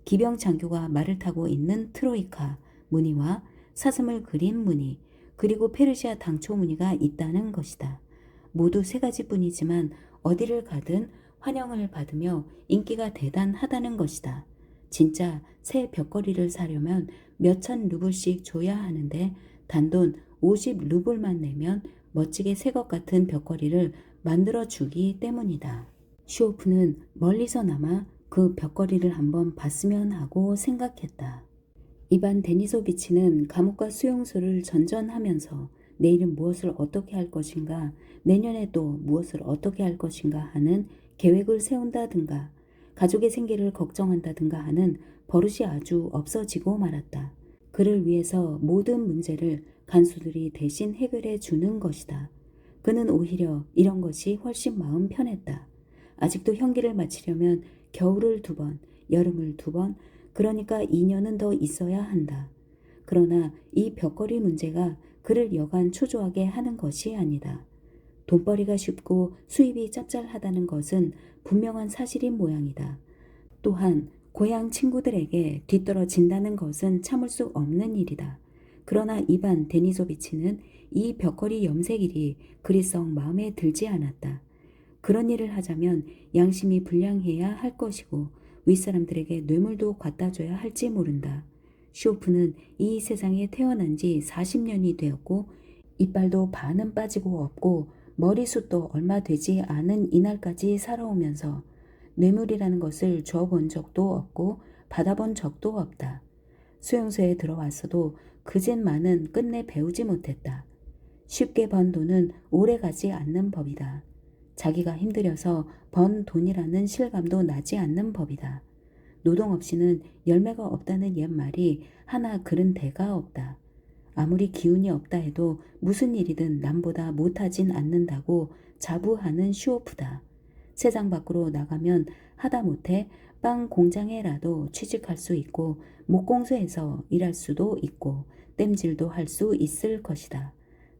기병장교가 말을 타고 있는 트로이카 무늬와 사슴을 그린 무늬, 그리고 페르시아 당초 무늬가 있다는 것이다. 모두 3가지뿐이지만 어디를 가든 환영을 받으며 인기가 대단하다는 것이다. 진짜 새 벽걸이를 사려면 몇천 루블씩 줘야 하는데 단돈 50루블만 내면 멋지게 새 것 같은 벽걸이를 만들어주기 때문이다. 슈오프는 멀리서나마 그 벽걸이를 한번 봤으면 하고 생각했다. 이반 데니소비치는 감옥과 수용소를 전전하면서 내일은 무엇을 어떻게 할 것인가, 내년에 또 무엇을 어떻게 할 것인가 하는 계획을 세운다든가 가족의 생계를 걱정한다든가 하는 버릇이 아주 없어지고 말았다. 그를 위해서 모든 문제를 간수들이 대신 해결해 주는 것이다. 그는 오히려 이런 것이 훨씬 마음 편했다. 아직도 형기를 마치려면 겨울을 2번, 여름을 2번, 그러니까 2년은 더 있어야 한다. 그러나 이 벽걸이 문제가 그를 여간 초조하게 하는 것이 아니다. 돈벌이가 쉽고 수입이 짭짤하다는 것은 분명한 사실인 모양이다. 또한 고향 친구들에게 뒤떨어진다는 것은 참을 수 없는 일이다. 그러나 이반 데니소비치는 이 벽걸이 염색 일이 그리 썩 마음에 들지 않았다. 그런 일을 하자면 양심이 불량해야 할 것이고 윗사람들에게 뇌물도 갖다 줘야 할지 모른다. 슈오프는 이 세상에 태어난 지 40년이 되었고 이빨도 반은 빠지고 없고 머리숱도 얼마 되지 않은 이날까지 살아오면서 뇌물이라는 것을 줘본 적도 없고 받아본 적도 없다. 수용소에 들어왔어도 그짓만은 끝내 배우지 못했다. 쉽게 번 돈은 오래 가지 않는 법이다. 자기가 힘들여서 번 돈이라는 실감도 나지 않는 법이다. 노동 없이는 열매가 없다는 옛말이 하나 그른 데가 없다. 아무리 기운이 없다 해도 무슨 일이든 남보다 못하진 않는다고 자부하는 슈오프다. 세상 밖으로 나가면 하다못해 빵 공장에라도 취직할 수 있고 목공소에서 일할 수도 있고 땜질도 할 수 있을 것이다.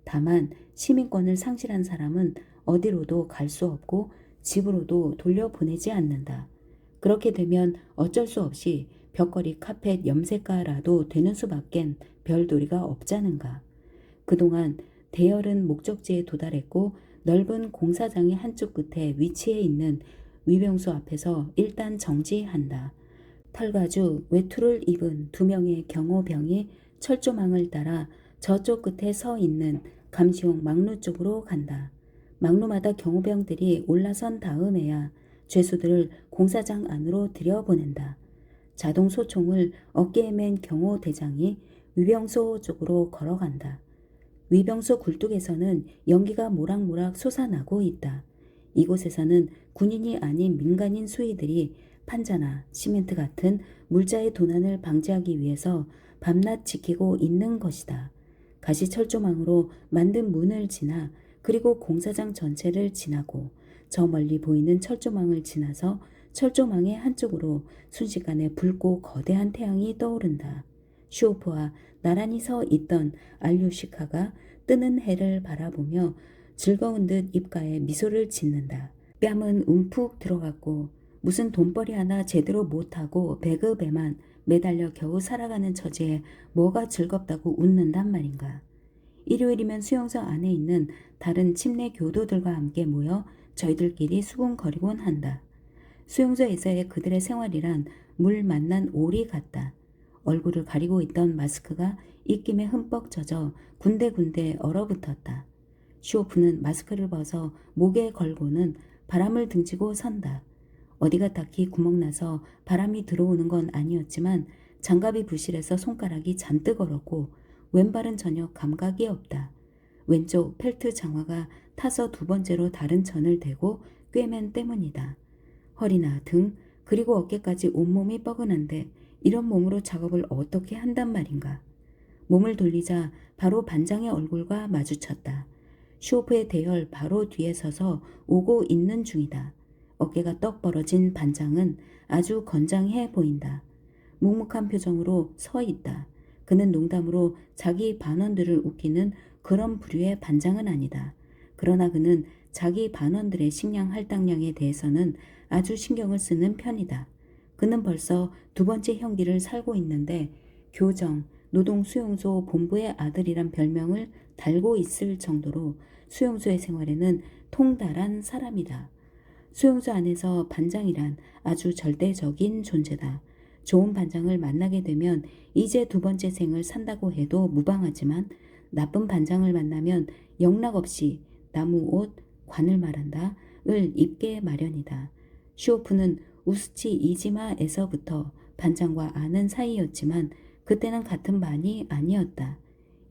다만 시민권을 상실한 사람은 어디로도 갈 수 없고 집으로도 돌려보내지 않는다. 그렇게 되면 어쩔 수 없이 벽걸이 카펫 염색가라도 되는 수밖엔 별도리가 없자는가. 그동안 대열은 목적지에 도달했고 넓은 공사장의 한쪽 끝에 위치해 있는 위병소 앞에서 일단 정지한다. 털가죽 외투를 입은 2명의 경호병이 철조망을 따라 저쪽 끝에 서 있는 감시용 막루 쪽으로 간다. 막루마다 경호병들이 올라선 다음에야 죄수들을 공사장 안으로 들여보낸다. 자동 소총을 어깨에 맨 경호대장이 위병소 쪽으로 걸어간다. 위병소 굴뚝에서는 연기가 모락모락 솟아나고 있다. 이곳에서는 군인이 아닌 민간인 수의들이 판자나 시멘트 같은 물자의 도난을 방지하기 위해서 밤낮 지키고 있는 것이다. 가시철조망으로 만든 문을 지나 그리고 공사장 전체를 지나고 저 멀리 보이는 철조망을 지나서 철조망의 한쪽으로 순식간에 붉고 거대한 태양이 떠오른다. 슈오프와 나란히 서 있던 알료시카가 뜨는 해를 바라보며 즐거운 듯 입가에 미소를 짓는다. 뺨은 움푹 들어갔고 무슨 돈벌이 하나 제대로 못하고 배급에만 매달려 겨우 살아가는 처지에 뭐가 즐겁다고 웃는단 말인가. 일요일이면 수용소 안에 있는 다른 침례 교도들과 함께 모여 저희들끼리 수군거리곤 한다. 수용소에서의 그들의 생활이란 물 만난 오리 같다. 얼굴을 가리고 있던 마스크가 입김에 흠뻑 젖어 군데군데 얼어붙었다. 슈오프는 마스크를 벗어 목에 걸고는 바람을 등지고 선다. 어디가 딱히 구멍나서 바람이 들어오는 건 아니었지만 장갑이 부실해서 손가락이 잔뜩 얼었고 왼발은 전혀 감각이 없다. 왼쪽 펠트 장화가 타서 두 번째로 다른 천을 대고 꿰맨 때문이다. 허리나 등 그리고 어깨까지 온몸이 뻐근한데 이런 몸으로 작업을 어떻게 한단 말인가. 몸을 돌리자 바로 반장의 얼굴과 마주쳤다. 슈오프의 대열 바로 뒤에 서서 오고 있는 중이다. 어깨가 떡 벌어진 반장은 아주 건장해 보인다. 묵묵한 표정으로 서 있다. 그는 농담으로 자기 반원들을 웃기는 그런 부류의 반장은 아니다. 그러나 그는 자기 반원들의 식량 할당량에 대해서는 아주 신경을 쓰는 편이다. 그는 벌써 두 번째 형기를 살고 있는데 교정, 노동수용소 본부의 아들이란 별명을 달고 있을 정도로 수용소의 생활에는 통달한 사람이다. 수용소 안에서 반장이란 아주 절대적인 존재다. 좋은 반장을 만나게 되면 이제 두 번째 생을 산다고 해도 무방하지만 나쁜 반장을 만나면 영락없이 나무 옷, 관을 말한다, 을 입게 마련이다. 슈오프는 우스치 이지마에서부터 반장과 아는 사이였지만 그때는 같은 반이 아니었다.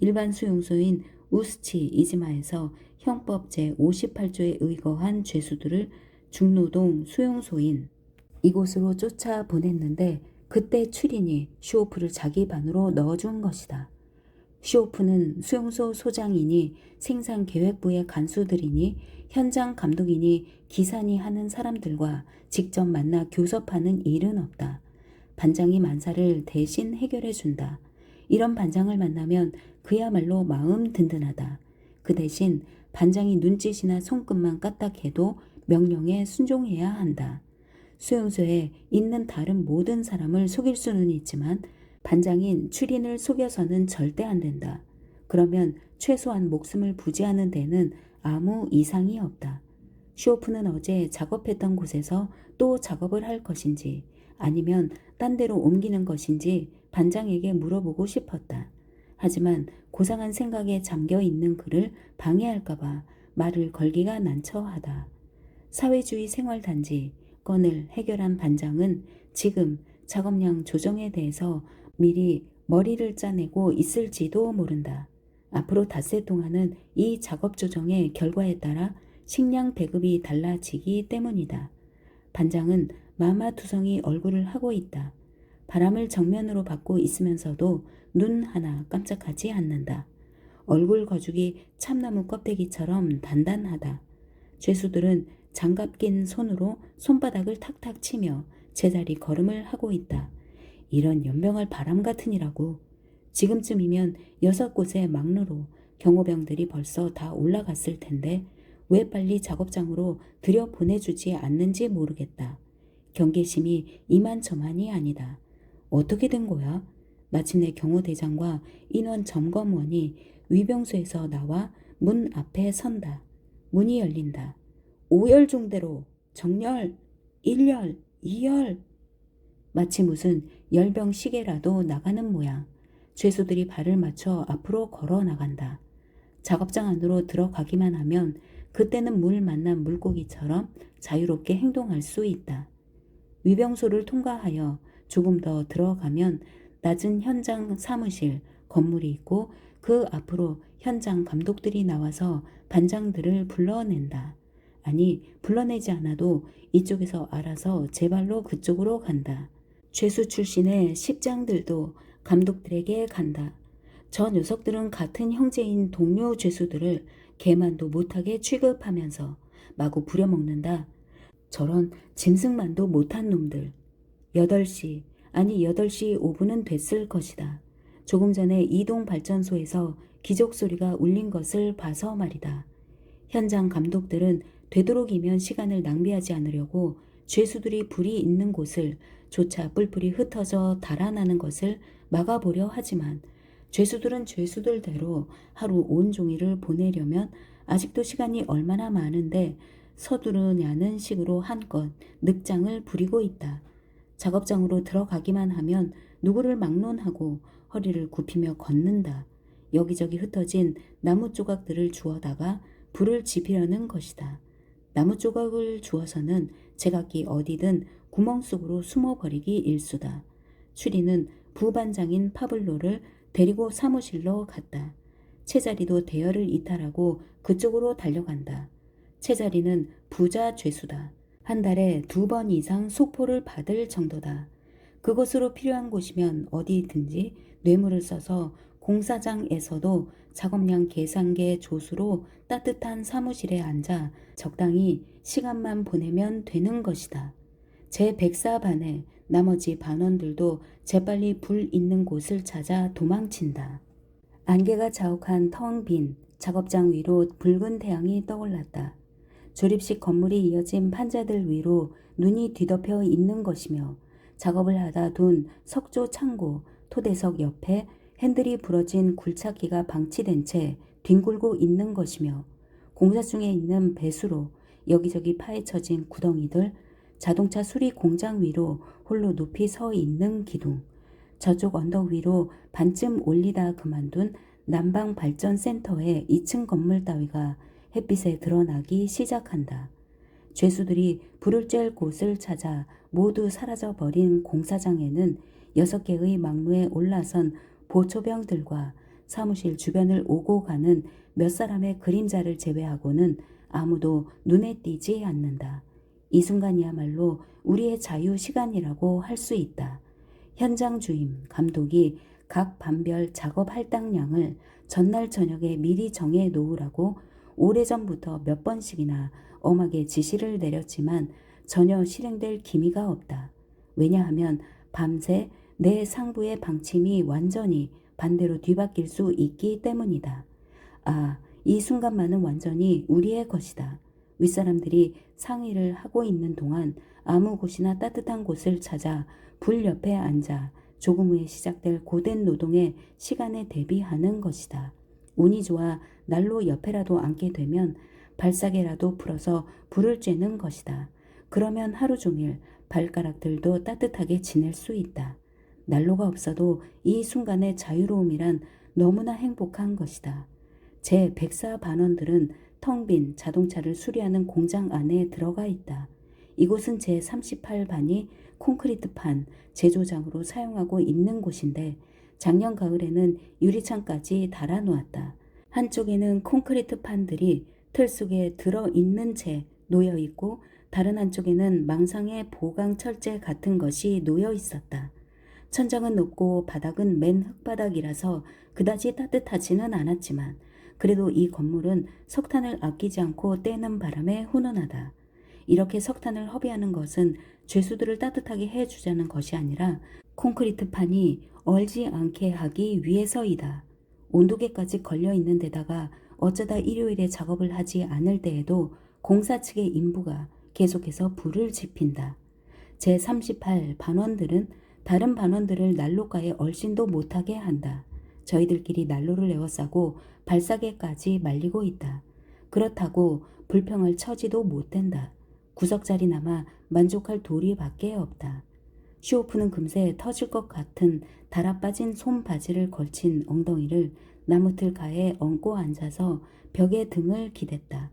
일반 수용소인 우스치 이지마에서 형법 제58조에 의거한 죄수들을 중노동 수용소인 이곳으로 쫓아 보냈는데 그때 추린이 슈오프를 자기 반으로 넣어준 것이다. 슈오프는 수용소 소장이니 생산계획부의 간수들이니 현장 감독이니 기사니 하는 사람들과 직접 만나 교섭하는 일은 없다. 반장이 만사를 대신 해결해준다. 이런 반장을 만나면 그야말로 마음 든든하다. 그 대신 반장이 눈짓이나 손끝만 까딱해도 명령에 순종해야 한다. 수용소에 있는 다른 모든 사람을 속일 수는 있지만 반장인 추린을 속여서는 절대 안 된다. 그러면 최소한 목숨을 부지하는 데는 아무 이상이 없다. 슈오프는 어제 작업했던 곳에서 또 작업을 할 것인지 아니면 딴 데로 옮기는 것인지 반장에게 물어보고 싶었다. 하지만 고상한 생각에 잠겨 있는 그를 방해할까봐 말을 걸기가 난처하다. 사회주의 생활단지 건을 해결한 반장은 지금 작업량 조정에 대해서 미리 머리를 짜내고 있을지도 모른다. 앞으로 닷새 동안은 이 작업 조정의 결과에 따라 식량 배급이 달라지기 때문이다. 반장은 마마투성이 얼굴을 하고 있다. 바람을 정면으로 받고 있으면서도 눈 하나 깜짝하지 않는다. 얼굴 거죽이 참나무 껍데기처럼 단단하다. 죄수들은 장갑 낀 손으로 손바닥을 탁탁 치며 제자리 걸음을 하고 있다. 이런 연병할 바람 같으니라고. 지금쯤이면 6곳의 막루로 경호병들이 벌써 다 올라갔을 텐데 왜 빨리 작업장으로 들여보내주지 않는지 모르겠다. 경계심이 이만저만이 아니다. 어떻게 된 거야? 마침내 경호대장과 인원 점검원이 위병소에서 나와 문 앞에 선다. 문이 열린다. 5열 중대로 정열, 1열, 2열. 마치 무슨 열병 시계라도 나가는 모양. 죄수들이 발을 맞춰 앞으로 걸어 나간다. 작업장 안으로 들어가기만 하면 그때는 물 만난 물고기처럼 자유롭게 행동할 수 있다. 위병소를 통과하여 조금 더 들어가면 낮은 현장 사무실, 건물이 있고 그 앞으로 현장 감독들이 나와서 반장들을 불러낸다. 아니, 불러내지 않아도 이쪽에서 알아서 제 발로 그쪽으로 간다. 죄수 출신의 식장들도 감독들에게 간다. 저 녀석들은 같은 형제인 동료 죄수들을 개만도 못하게 취급하면서 마구 부려먹는다. 저런 짐승만도 못한 놈들. 8시, 아니 8시 5분은 됐을 것이다. 조금 전에 이동 발전소에서 기적 소리가 울린 것을 봐서 말이다. 현장 감독들은 되도록이면 시간을 낭비하지 않으려고 죄수들이 불이 있는 곳을 조차 뿔뿔이 흩어져 달아나는 것을 막아보려 하지만 죄수들은 죄수들대로 하루 온종일을 보내려면 아직도 시간이 얼마나 많은데 서두르냐는 식으로 한껏 늑장을 부리고 있다. 작업장으로 들어가기만 하면 누구를 막론하고 허리를 굽히며 걷는다. 여기저기 흩어진 나무 조각들을 주워다가 불을 지피려는 것이다. 나무 조각을 주워서는 제각기 어디든 구멍 속으로 숨어버리기 일수다. 추리는 부반장인 파블로를 데리고 사무실로 갔다. 채자리도 대열을 이탈하고 그쪽으로 달려간다. 채자리는 부자 죄수다. 한 달에 2번 이상 속포를 받을 정도다. 그것으로 필요한 곳이면 어디든지 뇌물을 써서 공사장에서도 작업량 계산계 조수로 따뜻한 사무실에 앉아 적당히 시간만 보내면 되는 것이다. 제 백사 반에 나머지 반원들도 재빨리 불 있는 곳을 찾아 도망친다. 안개가 자욱한 텅 빈 작업장 위로 붉은 태양이 떠올랐다. 조립식 건물이 이어진 판자들 위로 눈이 뒤덮여 있는 것이며 작업을 하다 둔 석조 창고 토대석 옆에 핸들이 부러진 굴착기가 방치된 채 뒹굴고 있는 것이며 공사 중에 있는 배수로 여기저기 파헤쳐진 구덩이들, 자동차 수리 공장 위로 홀로 높이 서 있는 기둥, 저쪽 언덕 위로 반쯤 올리다 그만둔 난방발전센터의 2층 건물 따위가 햇빛에 드러나기 시작한다. 죄수들이 불을 쬐을 곳을 찾아 모두 사라져버린 공사장에는 6개의 막루에 올라선 보초병들과 사무실 주변을 오고 가는 몇 사람의 그림자를 제외하고는 아무도 눈에 띄지 않는다. 이 순간이야말로 우리의 자유 시간이라고 할 수 있다. 현장 주임, 감독이 각 반별 작업 할당량을 전날 저녁에 미리 정해 놓으라고 오래전부터 몇 번씩이나 엄하게 지시를 내렸지만 전혀 실행될 기미가 없다. 왜냐하면 밤새 내 상부의 방침이 완전히 반대로 뒤바뀔 수 있기 때문이다. 아, 이 순간만은 완전히 우리의 것이다. 윗사람들이 상의를 하고 있는 동안 아무 곳이나 따뜻한 곳을 찾아 불 옆에 앉아 조금 후에 시작될 고된 노동의 시간에 대비하는 것이다. 운이 좋아 난로 옆에라도 앉게 되면 발사계라도 풀어서 불을 쬐는 것이다. 그러면 하루 종일 발가락들도 따뜻하게 지낼 수 있다. 난로가 없어도 이 순간의 자유로움이란 너무나 행복한 것이다. 제 백사 반원들은 텅 빈 자동차를 수리하는 공장 안에 들어가 있다. 이곳은 제 38반이 콘크리트판 제조장으로 사용하고 있는 곳인데 작년 가을에는 유리창까지 달아놓았다. 한쪽에는 콘크리트판들이 틀 속에 들어있는 채 놓여있고 다른 한쪽에는 망상의 보강 철제 같은 것이 놓여 있었다. 천장은 높고 바닥은 맨 흙바닥이라서 그다지 따뜻하지는 않았지만 그래도 이 건물은 석탄을 아끼지 않고 떼는 바람에 훈훈하다. 이렇게 석탄을 허비하는 것은 죄수들을 따뜻하게 해주자는 것이 아니라 콘크리트판이 얼지 않게 하기 위해서이다. 온도계까지 걸려있는 데다가 어쩌다 일요일에 작업을 하지 않을 때에도 공사 측의 인부가 계속해서 불을 지핀다. 제38 반원들은 다른 반원들을 난로가에 얼씬도 못하게 한다. 저희들끼리 난로를 에워싸고 발사계까지 말리고 있다. 그렇다고 불평할 처지도 못 된다. 구석자리나마 만족할 도리밖에 없다. 슈오프는 금세 터질 것 같은 달아빠진 솜바지를 걸친 엉덩이를 나무틀 가에 얹고 앉아서 벽에 등을 기댔다.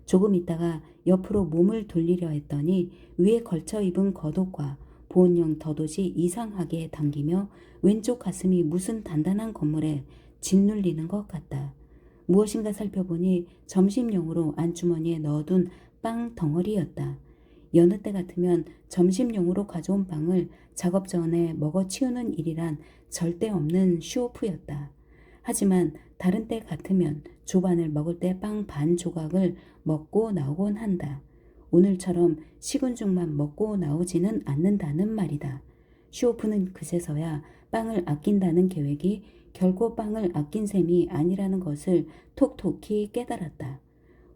조금 있다가 옆으로 몸을 돌리려 했더니 위에 걸쳐 입은 겉옷과 보온용 덧옷이 이상하게 당기며 왼쪽 가슴이 무슨 단단한 건물에 짓눌리는 것 같다. 무엇인가 살펴보니 점심용으로 안주머니에 넣어둔 빵 덩어리였다. 여느 때 같으면 점심용으로 가져온 빵을 작업 전에 먹어 치우는 일이란 절대 없는 슈오프였다. 하지만 다른 때 같으면 조반을 먹을 때 빵 반 조각을 먹고 나오곤 한다. 오늘처럼 식은 죽만 먹고 나오지는 않는다는 말이다. 슈오프는 그제서야 빵을 아낀다는 계획이 결코 빵을 아낀 셈이 아니라는 것을 톡톡히 깨달았다.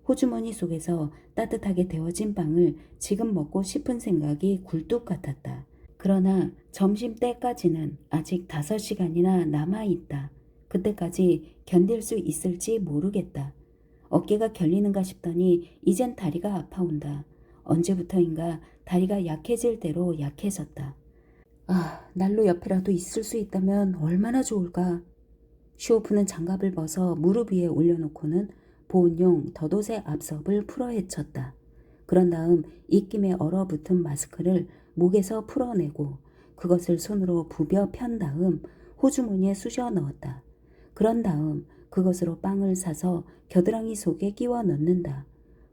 호주머니 속에서 따뜻하게 데워진 빵을 지금 먹고 싶은 생각이 굴뚝 같았다. 그러나 점심때까지는 아직 5시간이나 남아있다. 그때까지 견딜 수 있을지 모르겠다. 어깨가 결리는가 싶더니 이젠 다리가 아파온다. 언제부터인가 다리가 약해질 대로 약해졌다. 난로 옆에라도 있을 수 있다면 얼마나 좋을까. 슈오프는 장갑을 벗어 무릎 위에 올려놓고는 보온용 덧옷의 앞섭을 풀어헤쳤다. 그런 다음 입김에 얼어붙은 마스크를 목에서 풀어내고 그것을 손으로 부벼 편 다음 호주머니에 쑤셔 넣었다. 그런 다음 그것으로 빵을 사서 겨드랑이 속에 끼워 넣는다.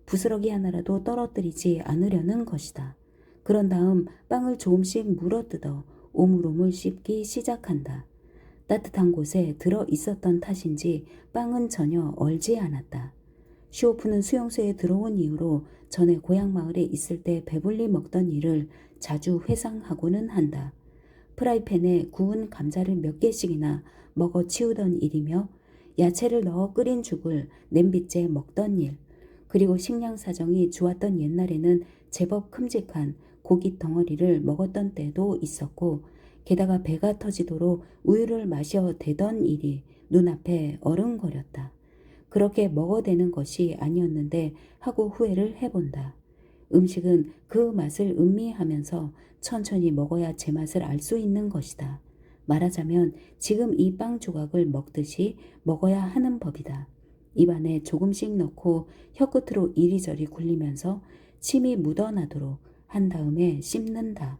부스러기 하나라도 떨어뜨리지 않으려는 것이다. 그런 다음 빵을 조금씩 물어뜯어 오물오물 씹기 시작한다. 따뜻한 곳에 들어 있었던 탓인지 빵은 전혀 얼지 않았다. 슈오프는 수용소에 들어온 이후로 전에 고향 마을에 있을 때 배불리 먹던 일을 자주 회상하고는 한다. 프라이팬에 구운 감자를 몇 개씩이나 먹어 치우던 일이며 야채를 넣어 끓인 죽을 냄비째 먹던 일, 그리고 식량 사정이 좋았던 옛날에는 제법 큼직한 고기 덩어리를 먹었던 때도 있었고, 게다가 배가 터지도록 우유를 마셔 대던 일이 눈앞에 어른거렸다. 그렇게 먹어대는 것이 아니었는데 하고 후회를 해본다. 음식은 그 맛을 음미하면서 천천히 먹어야 제맛을 알 수 있는 것이다. 말하자면 지금 이 빵 조각을 먹듯이 먹어야 하는 법이다. 입안에 조금씩 넣고 혀끝으로 이리저리 굴리면서 침이 묻어나도록 한 다음에 씹는다.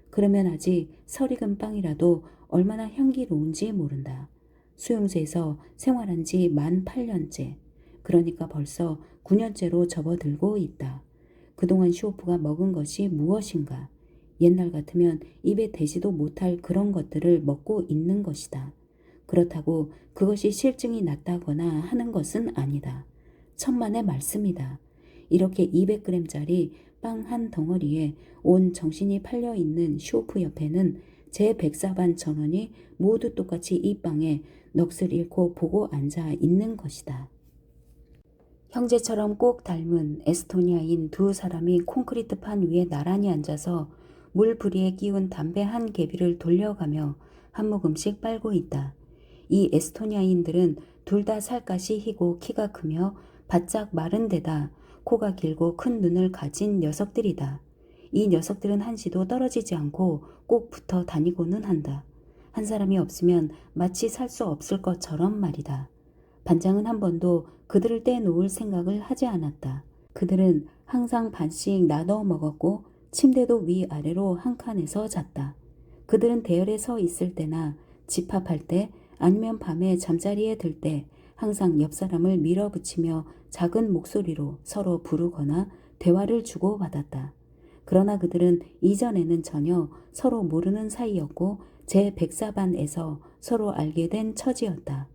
그러면 아직 설익은 빵이라도 얼마나 향기로운지 모른다. 수용소에서 생활한 지 만 8년째, 그러니까 벌써 9년째로 접어들고 있다. 그동안 슈오프가 먹은 것이 무엇인가? 옛날 같으면 입에 대지도 못할 그런 것들을 먹고 있는 것이다. 그렇다고 그것이 실증이 났다거나 하는 것은 아니다. 천만의 말씀이다. 이렇게 200g짜리 빵 한 덩어리에 온 정신이 팔려 있는 슈오프 옆에는 제 백사반 전원이 모두 똑같이 이 빵에 넋을 잃고 보고 앉아 있는 것이다. 형제처럼 꼭 닮은 에스토니아인 두 사람이 콘크리트 판 위에 나란히 앉아서 물부리에 끼운 담배 한 개비를 돌려가며 한 모금씩 빨고 있다. 이 에스토니아인들은 둘 다 살갗이 희고 키가 크며 바짝 마른 데다 코가 길고 큰 눈을 가진 녀석들이다. 이 녀석들은 한시도 떨어지지 않고 꼭 붙어 다니고는 한다. 한 사람이 없으면 마치 살 수 없을 것처럼 말이다. 반장은 한 번도 그들을 떼놓을 생각을 하지 않았다. 그들은 항상 반씩 나눠 먹었고 침대도 위아래로 한 칸에서 잤다. 그들은 대열에 서 있을 때나 집합할 때 아니면 밤에 잠자리에 들 때 항상 옆 사람을 밀어붙이며 작은 목소리로 서로 부르거나 대화를 주고받았다. 그러나 그들은 이전에는 전혀 서로 모르는 사이였고 제 백사반에서 서로 알게 된 처지였다.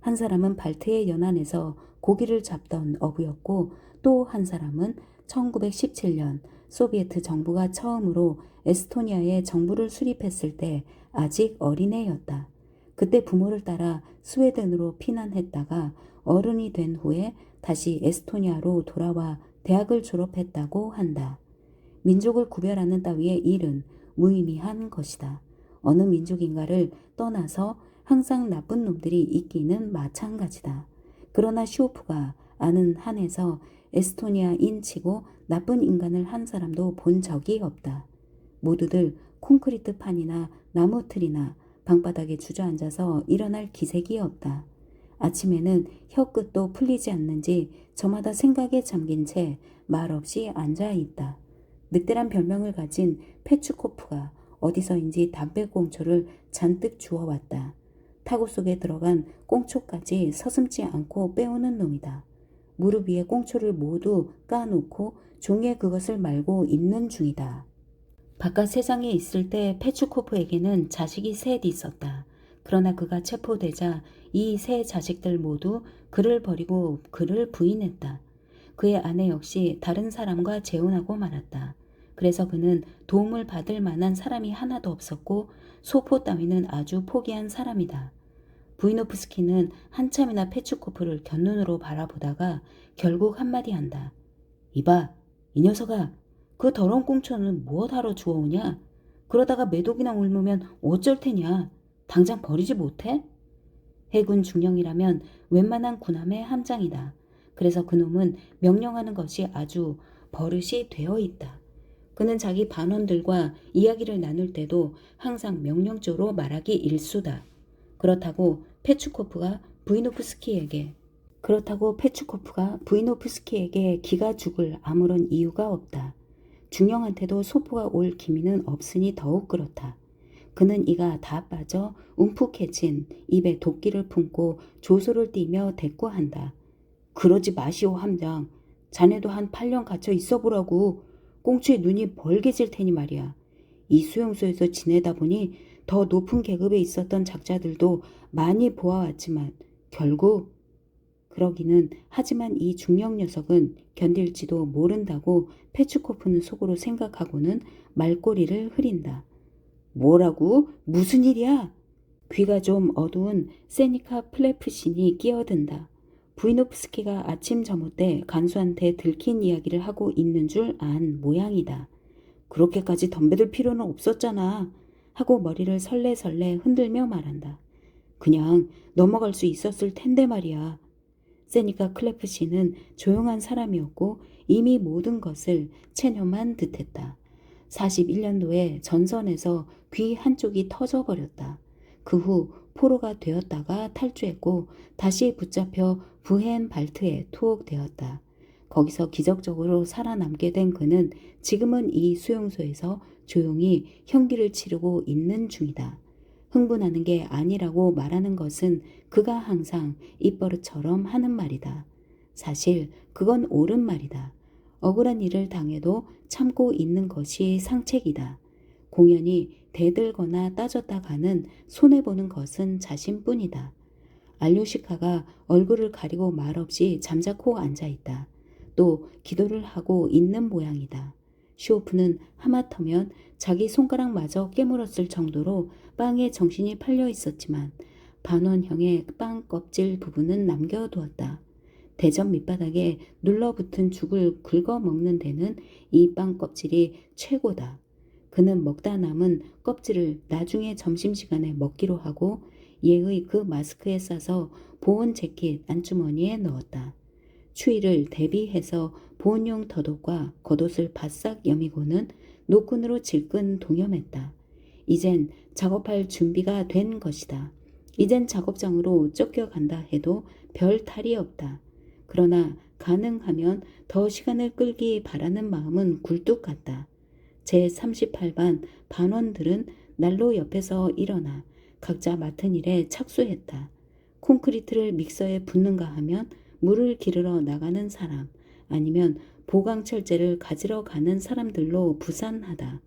한 사람은 발트해 연안에서 고기를 잡던 어부였고 또 한 사람은 1917년 소비에트 정부가 처음으로 에스토니아에 정부를 수립했을 때 아직 어린애였다. 그때 부모를 따라 스웨덴으로 피난했다가 어른이 된 후에 다시 에스토니아로 돌아와 대학을 졸업했다고 한다. 민족을 구별하는 따위의 일은 무의미한 것이다. 어느 민족인가를 떠나서 항상 나쁜 놈들이 있기는 마찬가지다. 그러나 슈오프가 아는 한에서 에스토니아인 치고 나쁜 인간을 한 사람도 본 적이 없다. 모두들 콘크리트 판이나 나무 틀이나 방바닥에 주저앉아서 일어날 기색이 없다. 아침에는 혀끝도 풀리지 않는지 저마다 생각에 잠긴 채 말없이 앉아 있다. 늑대란 별명을 가진 페추코프가 어디서인지 담배꽁초를 잔뜩 주워왔다. 타고 속에 들어간 꽁초까지 서슴지 않고 빼오는 놈이다. 무릎 위에 꽁초를 모두 까놓고 종이에 그것을 말고 있는 중이다. 바깥 세상에 있을 때 페추코프에게는 자식이 셋 있었다. 그러나 그가 체포되자 이 세 자식들 모두 그를 버리고 그를 부인했다. 그의 아내 역시 다른 사람과 재혼하고 말았다. 그래서 그는 도움을 받을 만한 사람이 하나도 없었고 소포 따위는 아주 포기한 사람이다. 부이노프스키는 한참이나 페츠코프를 곁눈으로 바라보다가 결국 한마디 한다. 이봐, 이 녀석아, 그 더러운 꽁초는 무엇하러 주워오냐? 그러다가 매독이나 옮으면 어쩔 테냐? 당장 버리지 못해? 해군 중령이라면 웬만한 군함의 함장이다. 그래서 그놈은 명령하는 것이 아주 버릇이 되어 있다. 그는 자기 반원들과 이야기를 나눌 때도 항상 명령조로 말하기 일수다. 그렇다고 페츠코프가 부이노프스키에게 기가 죽을 아무런 이유가 없다. 중령한테도 소포가 올 기미는 없으니 더욱 그렇다. 그는 이가 다 빠져 움푹해진 입에 도끼를 품고 조소를 띠며 대꾸한다. 그러지 마시오 함장. 자네도 한 8년 갇혀 있어 보라고. 꽁초에 눈이 벌게질 테니 말이야. 이 수용소에서 지내다 보니 더 높은 계급에 있었던 작자들도 많이 보아왔지만 결국 그러기는 하지만 이 중령 녀석은 견딜지도 모른다고 페츠코프는 속으로 생각하고는 말꼬리를 흐린다. 뭐라고? 무슨 일이야? 귀가 좀 어두운 세니카 플레프신이 끼어든다. 부이노프스키가 아침 점호 때 간수한테 들킨 이야기를 하고 있는 줄 안 모양이다. 그렇게까지 덤벼들 필요는 없었잖아. 하고 머리를 설레설레 흔들며 말한다. 그냥 넘어갈 수 있었을 텐데 말이야. 세니카 클레프씨는 조용한 사람이었고 이미 모든 것을 체념한 듯했다. 41년도에 전선에서 귀 한쪽이 터져버렸다. 그 후 포로가 되었다가 탈주했고 다시 붙잡혀 부헨발트에 투옥되었다. 거기서 기적적으로 살아남게 된 그는 지금은 이 수용소에서 조용히 형기를 치르고 있는 중이다. 흥분하는 게 아니라고 말하는 것은 그가 항상 입버릇처럼 하는 말이다. 사실 그건 옳은 말이다. 억울한 일을 당해도 참고 있는 것이 상책이다. 공연히 대들거나 따졌다가는 손해보는 것은 자신뿐이다. 알료시카가 얼굴을 가리고 말없이 잠자코 앉아있다. 또 기도를 하고 있는 모양이다. 시오프는 하마터면 자기 손가락마저 깨물었을 정도로 빵에 정신이 팔려 있었지만 반원형의 빵 껍질 부분은 남겨두었다. 대접 밑바닥에 눌러붙은 죽을 긁어먹는 데는 이 빵 껍질이 최고다. 그는 먹다 남은 껍질을 나중에 점심시간에 먹기로 하고 얘의 그 마스크에 싸서 보온 재킷 안주머니에 넣었다. 추위를 대비해서 보온용 덧옷과 겉옷을 바싹 여미고는 노끈으로 질끈 동여맸다. 이젠 작업할 준비가 된 것이다. 이젠 작업장으로 쫓겨간다 해도 별 탈이 없다. 그러나 가능하면 더 시간을 끌기 바라는 마음은 굴뚝 같다. 제38반 반원들은 난로 옆에서 일어나 각자 맡은 일에 착수했다. 콘크리트를 믹서에 붓는가 하면 물을 기르러 나가는 사람, 아니면 보강철제를 가지러 가는 사람들로 부산하다.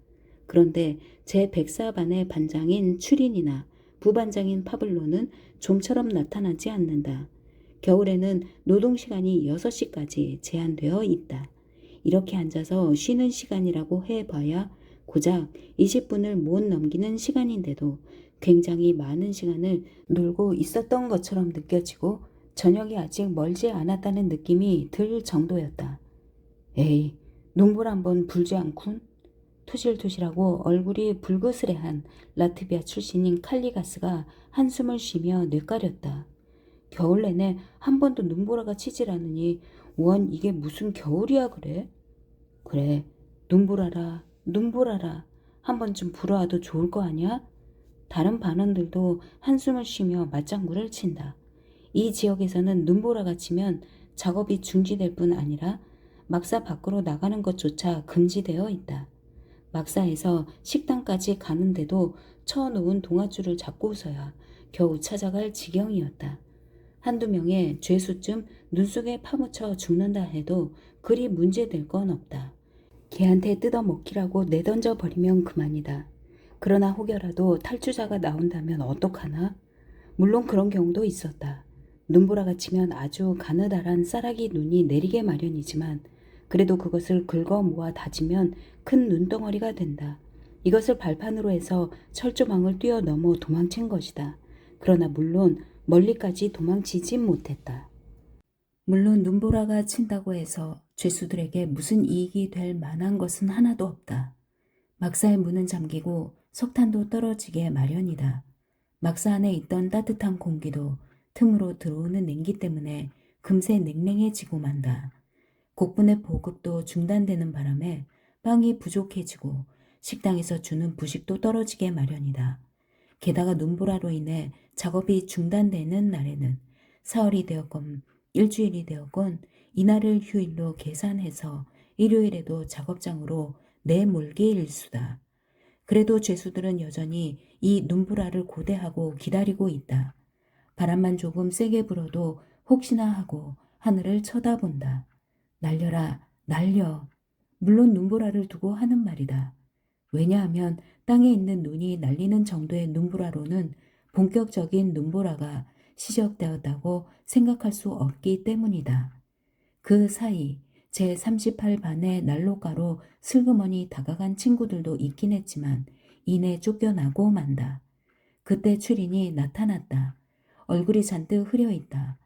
그런데 제104반의 반장인 추린이나 부반장인 파블로는 좀처럼 나타나지 않는다. 겨울에는 노동시간이 6시까지 제한되어 있다. 이렇게 앉아서 쉬는 시간이라고 해봐야 고작 20분을 못 넘기는 시간인데도 굉장히 많은 시간을 놀고 있었던 것처럼 느껴지고 저녁이 아직 멀지 않았다는 느낌이 들 정도였다. 에이, 눈볼 한번 불지 않군? 토실토실하고 얼굴이 불그스레한 라트비아 출신인 칼리가스가 한숨을 쉬며 뇌까렸다. 겨울 내내 한 번도 눈보라가 치질 않으니 원 이게 무슨 겨울이야 그래? 그래, 눈보라라, 눈보라라. 한 번쯤 불어와도 좋을 거 아니야? 다른 반원들도 한숨을 쉬며 맞장구를 친다. 이 지역에서는 눈보라가 치면 작업이 중지될 뿐 아니라 막사 밖으로 나가는 것조차 금지되어 있다. 막사에서 식당까지 가는데도 쳐놓은 동아줄을 잡고서야 겨우 찾아갈 지경이었다. 한두 명의 죄수쯤 눈 속에 파묻혀 죽는다 해도 그리 문제될 건 없다. 개한테 뜯어먹기라고 내던져 버리면 그만이다. 그러나 혹여라도 탈주자가 나온다면 어떡하나? 물론 그런 경우도 있었다. 눈보라가 치면 아주 가느다란 쌀아기 눈이 내리게 마련이지만 그래도 그것을 긁어 모아 다지면 큰 눈덩어리가 된다. 이것을 발판으로 해서 철조망을 뛰어넘어 도망친 것이다. 그러나 물론 멀리까지 도망치진 못했다. 물론 눈보라가 친다고 해서 죄수들에게 무슨 이익이 될 만한 것은 하나도 없다. 막사의 문은 잠기고 석탄도 떨어지게 마련이다. 막사 안에 있던 따뜻한 공기도 틈으로 들어오는 냉기 때문에 금세 냉랭해지고 만다. 곡분의 보급도 중단되는 바람에 빵이 부족해지고 식당에서 주는 부식도 떨어지게 마련이다. 게다가 눈보라로 인해 작업이 중단되는 날에는 사흘이 되었건 일주일이 되었건 이날을 휴일로 계산해서 일요일에도 작업장으로 내몰기 일수다. 그래도 죄수들은 여전히 이 눈보라를 고대하고 기다리고 있다. 바람만 조금 세게 불어도 혹시나 하고 하늘을 쳐다본다. 날려라, 날려. 물론 눈보라를 두고 하는 말이다. 왜냐하면 땅에 있는 눈이 날리는 정도의 눈보라로는 본격적인 눈보라가 시작되었다고 생각할 수 없기 때문이다. 그 사이 제38반의 난로가로 슬그머니 다가간 친구들도 있긴 했지만 이내 쫓겨나고 만다. 그때 추린이 나타났다. 얼굴이 잔뜩 흐려있다.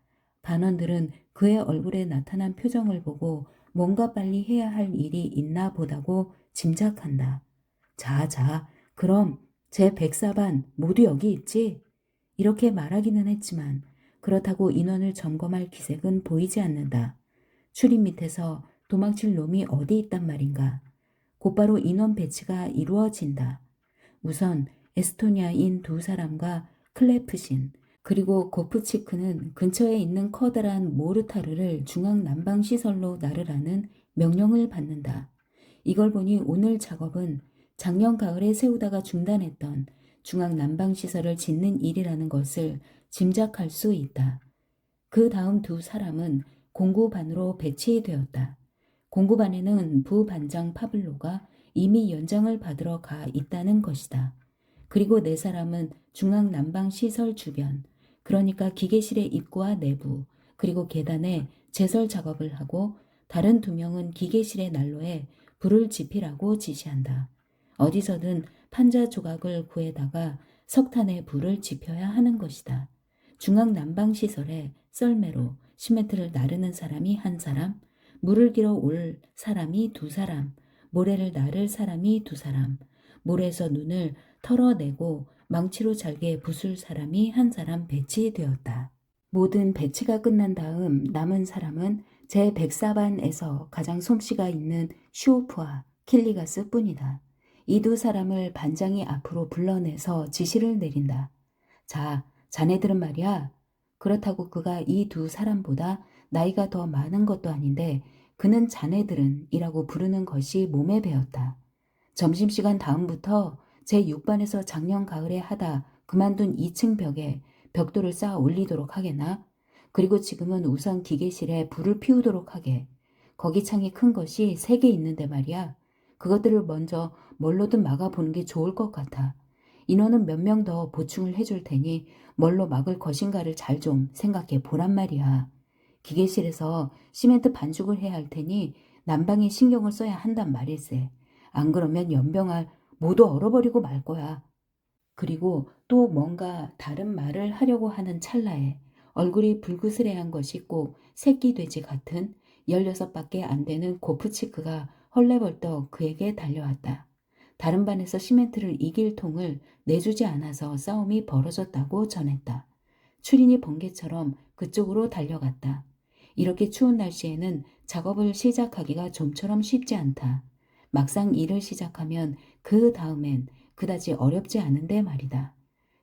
반원들은 그의 얼굴에 나타난 표정을 보고 뭔가 빨리 해야 할 일이 있나 보다고 짐작한다. 자, 그럼 제 104반 모두 여기 있지? 이렇게 말하기는 했지만 그렇다고 인원을 점검할 기색은 보이지 않는다. 출입 밑에서 도망칠 놈이 어디 있단 말인가. 곧바로 인원 배치가 이루어진다. 우선 에스토니아인 2사람과 클레프신 그리고 고프치크는 근처에 있는 커다란 모르타르를 중앙 난방 시설로 나르라는 명령을 받는다. 이걸 보니 오늘 작업은 작년 가을에 세우다가 중단했던 중앙 난방 시설을 짓는 일이라는 것을 짐작할 수 있다. 그 다음 2사람은 공구반으로 배치되었다. 공구반에는 부반장 파블로가 이미 연장을 받으러 가 있다는 것이다. 그리고 4사람은 중앙 난방 시설 주변, 그러니까 기계실의 입구와 내부, 그리고 계단에 제설 작업을 하고 다른 2명은 기계실의 난로에 불을 지피라고 지시한다. 어디서든 판자 조각을 구해다가 석탄에 불을 지펴야 하는 것이다. 중앙 난방 시설에 썰매로 시멘트를 나르는 사람이 1사람, 물을 길어 올 사람이 2사람, 모래를 나를 사람이 2사람, 모래에서 눈을 털어내고 망치로 잘게 부술 사람이 1사람 배치되었다. 모든 배치가 끝난 다음 남은 사람은 제104반에서 가장 솜씨가 있는 슈오프와 킬리가스 뿐이다. 이 2사람을 반장이 앞으로 불러내서 지시를 내린다. 자, 자네들은 말이야. 그렇다고 그가 이 2사람보다 나이가 더 많은 것도 아닌데 그는 자네들은 이라고 부르는 것이 몸에 배었다. 점심시간 다음부터 제6반에서 작년 가을에 하다 그만둔 2층 벽에 벽돌을 쌓아 올리도록 하게나. 그리고 지금은 우선 기계실에 불을 피우도록 하게. 거기 창이 큰 것이 3개 있는데 말이야. 그것들을 먼저 뭘로든 막아보는 게 좋을 것 같아. 인원은 몇 명 더 보충을 해줄 테니 뭘로 막을 것인가를 잘 좀 생각해 보란 말이야. 기계실에서 시멘트 반죽을 해야 할 테니 난방에 신경을 써야 한단 말일세. 안 그러면 연병알 모두 얼어버리고 말 거야. 그리고 또 뭔가 다른 말을 하려고 하는 찰나에 얼굴이 불그스레한 것이 꼭 새끼 돼지 같은 16밖에 안 되는 고프치크가 헐레벌떡 그에게 달려왔다. 다른 반에서 시멘트를 이길 통을 내주지 않아서 싸움이 벌어졌다고 전했다. 추린이 번개처럼 그쪽으로 달려갔다. 이렇게 추운 날씨에는 작업을 시작하기가 좀처럼 쉽지 않다. 막상 일을 시작하면 그 다음엔 그다지 어렵지 않은데 말이다.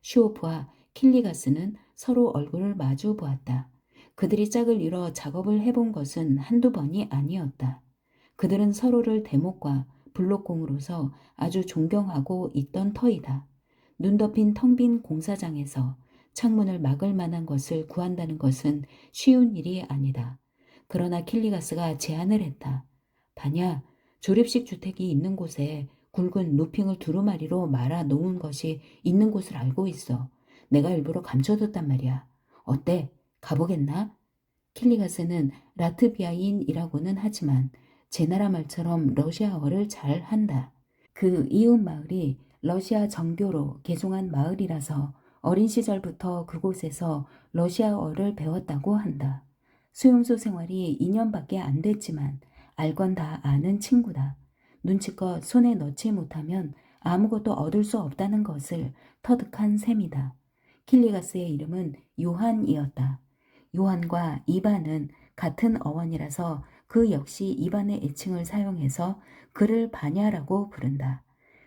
슈오프와 킬리가스는 서로 얼굴을 마주 보았다. 그들이 짝을 이뤄 작업을 해본 것은 한두 번이 아니었다. 그들은 서로를 대목과 블록공으로서 아주 존경하고 있던 터이다. 눈 덮인 텅 빈 공사장에서 창문을 막을 만한 것을 구한다는 것은 쉬운 일이 아니다. 그러나 킬리가스가 제안을 했다. 바냐, 조립식 주택이 있는 곳에 굵은 루핑을 두루마리로 말아 놓은 것이 있는 곳을 알고 있어. 내가 일부러 감춰뒀단 말이야. 어때? 가보겠나? 킬리가스는 라트비아인이라고는 하지만 제 나라 말처럼 러시아어를 잘 한다. 그 이웃 마을이 러시아 정교로 개종한 마을이라서 어린 시절부터 그곳에서 러시아어를 배웠다고 한다. 수용소 생활이 2년밖에 안 됐지만 알건 다 아는 친구다. 눈치껏 손에 넣지 못하면 아무것도 얻을 수 없다는 것을 터득한 셈이다. 킬리가스의 이름은 요한이었다. 요한과 이반은 같은 어원이라서 그 역시 이반의 애칭을 사용해서 그를 바냐라고 부른다.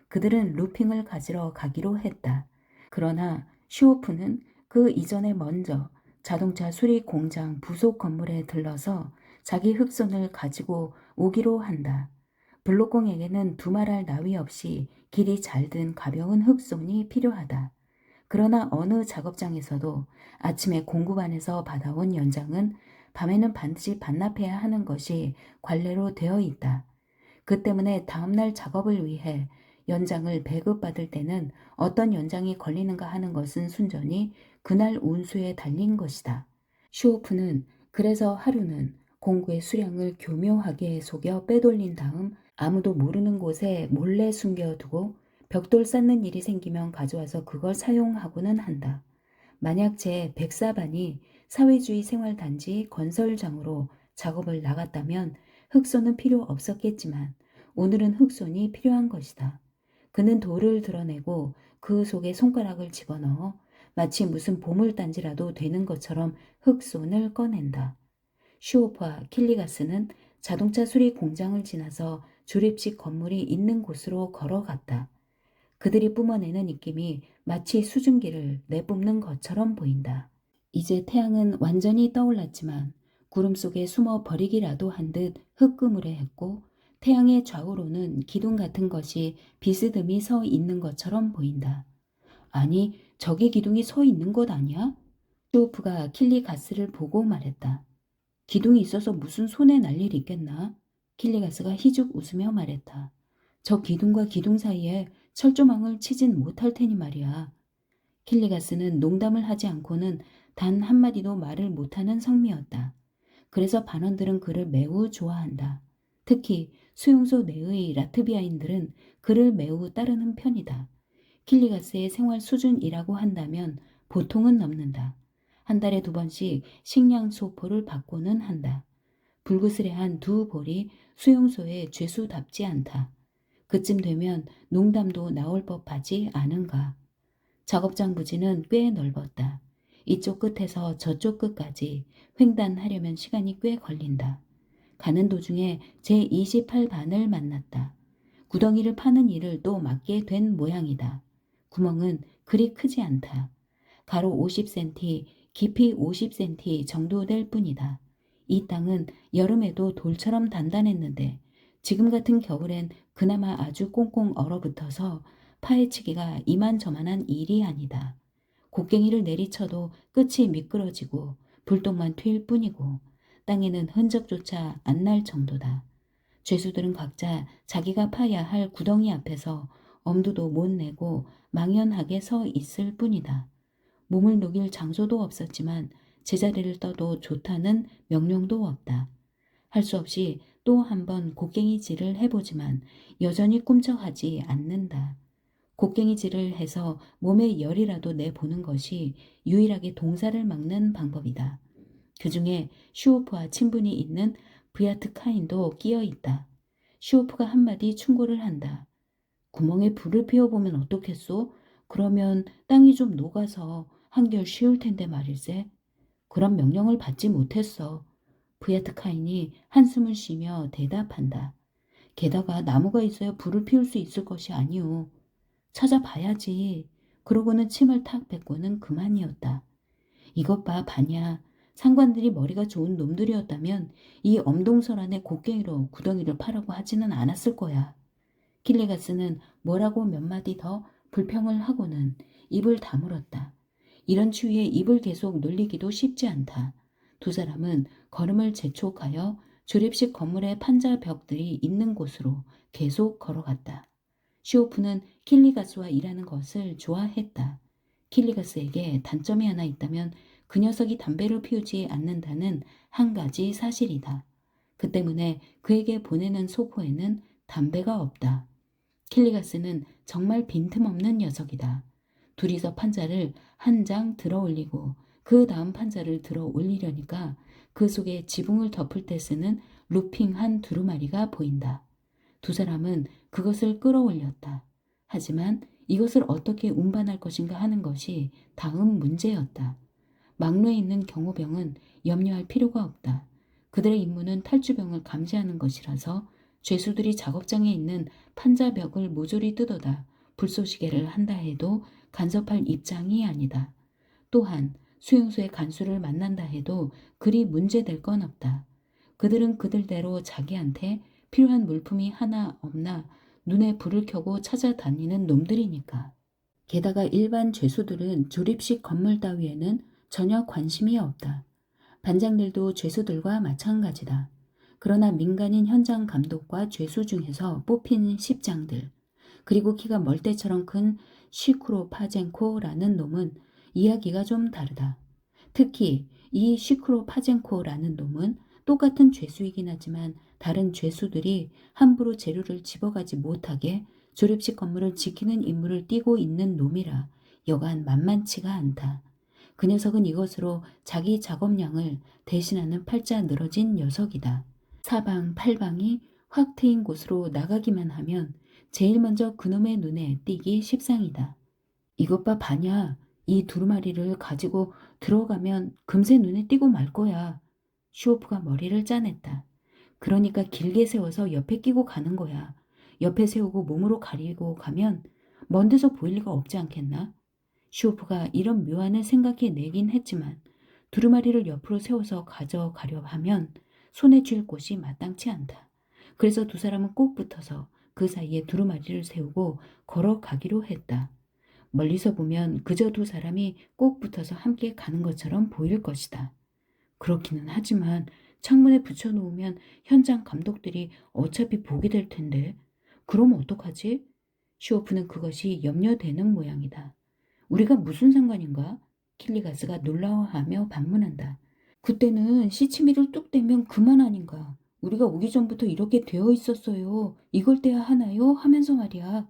그들은 루핑을 가지러 가기로 했다. 그러나 슈오프는 그 이전에 먼저 자동차 수리 공장 부속 건물에 들러서 자기 흑손을 가지고 오기로 한다. 블록공에게는 두말할 나위 없이 길이 잘 든 가벼운 흑손이 필요하다. 그러나 어느 작업장에서도 아침에 공구반에서 받아온 연장은 밤에는 반드시 반납해야 하는 것이 관례로 되어 있다. 그 때문에 다음날 작업을 위해 연장을 배급받을 때는 어떤 연장이 걸리는가 하는 것은 순전히 그날 운수에 달린 것이다. 슈오프는 그래서 하루는 공구의 수량을 교묘하게 속여 빼돌린 다음 아무도 모르는 곳에 몰래 숨겨두고 벽돌 쌓는 일이 생기면 가져와서 그걸 사용하고는 한다. 만약 제 백사반이 사회주의 생활단지 건설장으로 작업을 나갔다면 흑손은 필요 없었겠지만 오늘은 흑손이 필요한 것이다. 그는 돌을 드러내고 그 속에 손가락을 집어넣어 마치 무슨 보물단지라도 되는 것처럼 흑손을 꺼낸다. 슈오프와 킬리가스는 자동차 수리 공장을 지나서 조립식 건물이 있는 곳으로 걸어갔다. 그들이 뿜어내는 입김이 마치 수증기를 내뿜는 것처럼 보인다. 이제 태양은 완전히 떠올랐지만 구름 속에 숨어 버리기라도 한 듯 흑그물해했고 태양의 좌우로는 기둥 같은 것이 비스듬히 서 있는 것처럼 보인다. 아니, 저기 기둥이 서 있는 것 아니야? 쇼프가 킬리가스를 보고 말했다. 기둥이 있어서 무슨 손에 날 일 있겠나? 킬리가스가 희죽 웃으며 말했다. 저 기둥과 기둥 사이에 철조망을 치진 못할 테니 말이야. 킬리가스는 농담을 하지 않고는 단 한마디도 말을 못하는 성미였다. 그래서 반원들은 그를 매우 좋아한다. 특히 수용소 내의 라트비아인들은 그를 매우 따르는 편이다. 킬리가스의 생활 수준이라고 한다면 보통은 넘는다. 한 달에 2번씩 식량 소포를 받고는 한다. 불그스레한 두 볼이 수용소에 죄수답지 않다. 그쯤 되면 농담도 나올 법하지 않은가. 작업장 부지는 꽤 넓었다. 이쪽 끝에서 저쪽 끝까지 횡단하려면 시간이 꽤 걸린다. 가는 도중에 제28반을 만났다. 구덩이를 파는 일을 또 맡게 된 모양이다. 구멍은 그리 크지 않다. 가로 50cm, 깊이 50cm 정도 될 뿐이다. 이 땅은 여름에도 돌처럼 단단했는데 지금 같은 겨울엔 그나마 아주 꽁꽁 얼어붙어서 파헤치기가 이만저만한 일이 아니다. 곡괭이를 내리쳐도 끝이 미끄러지고 불똥만 튈 뿐이고 땅에는 흔적조차 안 날 정도다. 죄수들은 각자 자기가 파야 할 구덩이 앞에서 엄두도 못 내고 망연하게 서 있을 뿐이다. 몸을 녹일 장소도 없었지만 제자리를 떠도 좋다는 명령도 없다. 할 수 없이 또 한 번 곡괭이질을 해보지만 여전히 꿈쩍하지 않는다. 곡괭이질을 해서 몸에 열이라도 내보는 것이 유일하게 동사를 막는 방법이다. 그 중에 슈오프와 친분이 있는 브야트카인도 끼어 있다. 슈오프가 한마디 충고를 한다. 구멍에 불을 피워보면 어떻겠소? 그러면 땅이 좀 녹아서 한결 쉬울 텐데 말일세. 그런 명령을 받지 못했어. 브야트카인이 한숨을 쉬며 대답한다. 게다가 나무가 있어야 불을 피울 수 있을 것이 아니오. 찾아봐야지. 그러고는 침을 탁 뱉고는 그만이었다. 이것 봐, 바냐. 상관들이 머리가 좋은 놈들이었다면 이 엄동설 안에 곡괭이로 구덩이를 파라고 하지는 않았을 거야. 킬리가스는 뭐라고 몇 마디 더 불평을 하고는 입을 다물었다. 이런 추위에 입을 계속 놀리기도 쉽지 않다. 두 사람은 걸음을 재촉하여 조립식 건물의 판자 벽들이 있는 곳으로 계속 걸어갔다. 슈오프는 킬리가스와 일하는 것을 좋아했다. 킬리가스에게 단점이 하나 있다면 그 녀석이 담배를 피우지 않는다는 한 가지 사실이다. 그 때문에 그에게 보내는 소포에는 담배가 없다. 킬리가스는 정말 빈틈없는 녀석이다. 둘이서 판자를 한 장 들어 올리고 그 다음 판자를 들어 올리려니까 그 속에 지붕을 덮을 때 쓰는 루핑한 두루마리가 보인다. 두 사람은 그것을 끌어올렸다. 하지만 이것을 어떻게 운반할 것인가 하는 것이 다음 문제였다. 막로에 있는 경호병은 염려할 필요가 없다. 그들의 임무는 탈주병을 감시하는 것이라서 죄수들이 작업장에 있는 판자벽을 모조리 뜯어다 불쏘시개를 한다 해도 간섭할 입장이 아니다. 또한 수용소의 간수를 만난다 해도 그리 문제될 건 없다. 그들은 그들대로 자기한테 필요한 물품이 하나 없나 눈에 불을 켜고 찾아다니는 놈들이니까. 게다가 일반 죄수들은 조립식 건물 따위에는 전혀 관심이 없다. 반장들도 죄수들과 마찬가지다. 그러나 민간인 현장 감독과 죄수 중에서 뽑힌 십장들, 그리고 키가 멀대처럼 큰 시크로 파젠코라는 놈은 이야기가 좀 다르다. 특히 이 시크로 파젠코라는 놈은 똑같은 죄수이긴 하지만 다른 죄수들이 함부로 재료를 집어가지 못하게 조립식 건물을 지키는 임무를 띠고 있는 놈이라 여간 만만치가 않다. 그 녀석은 이것으로 자기 작업량을 대신하는 팔자 늘어진 녀석이다. 사방 팔방이 확 트인 곳으로 나가기만 하면 제일 먼저 그놈의 눈에 띄기 십상이다. 이것 봐 바냐. 이 두루마리를 가지고 들어가면 금세 눈에 띄고 말 거야. 슈오프가 머리를 짜냈다. 그러니까 길게 세워서 옆에 끼고 가는 거야. 옆에 세우고 몸으로 가리고 가면 먼 데서 보일 리가 없지 않겠나? 슈오프가 이런 묘안을 생각해 내긴 했지만 두루마리를 옆으로 세워서 가져가려 하면 손에 쥘 곳이 마땅치 않다. 그래서 두 사람은 꼭 붙어서 그 사이에 두루마리를 세우고 걸어가기로 했다. 멀리서 보면 그저 두 사람이 꼭 붙어서 함께 가는 것처럼 보일 것이다. 그렇기는 하지만 창문에 붙여놓으면 현장 감독들이 어차피 보게 될 텐데 그럼 어떡하지? 슈오프는 그것이 염려되는 모양이다. 우리가 무슨 상관인가? 킬리가스가 놀라워하며 반문한다. 그때는 시치미를 뚝 떼면 그만 아닌가. 우리가 오기 전부터 이렇게 되어 있었어요. 이걸 떼야 하나요? 하면서 말이야.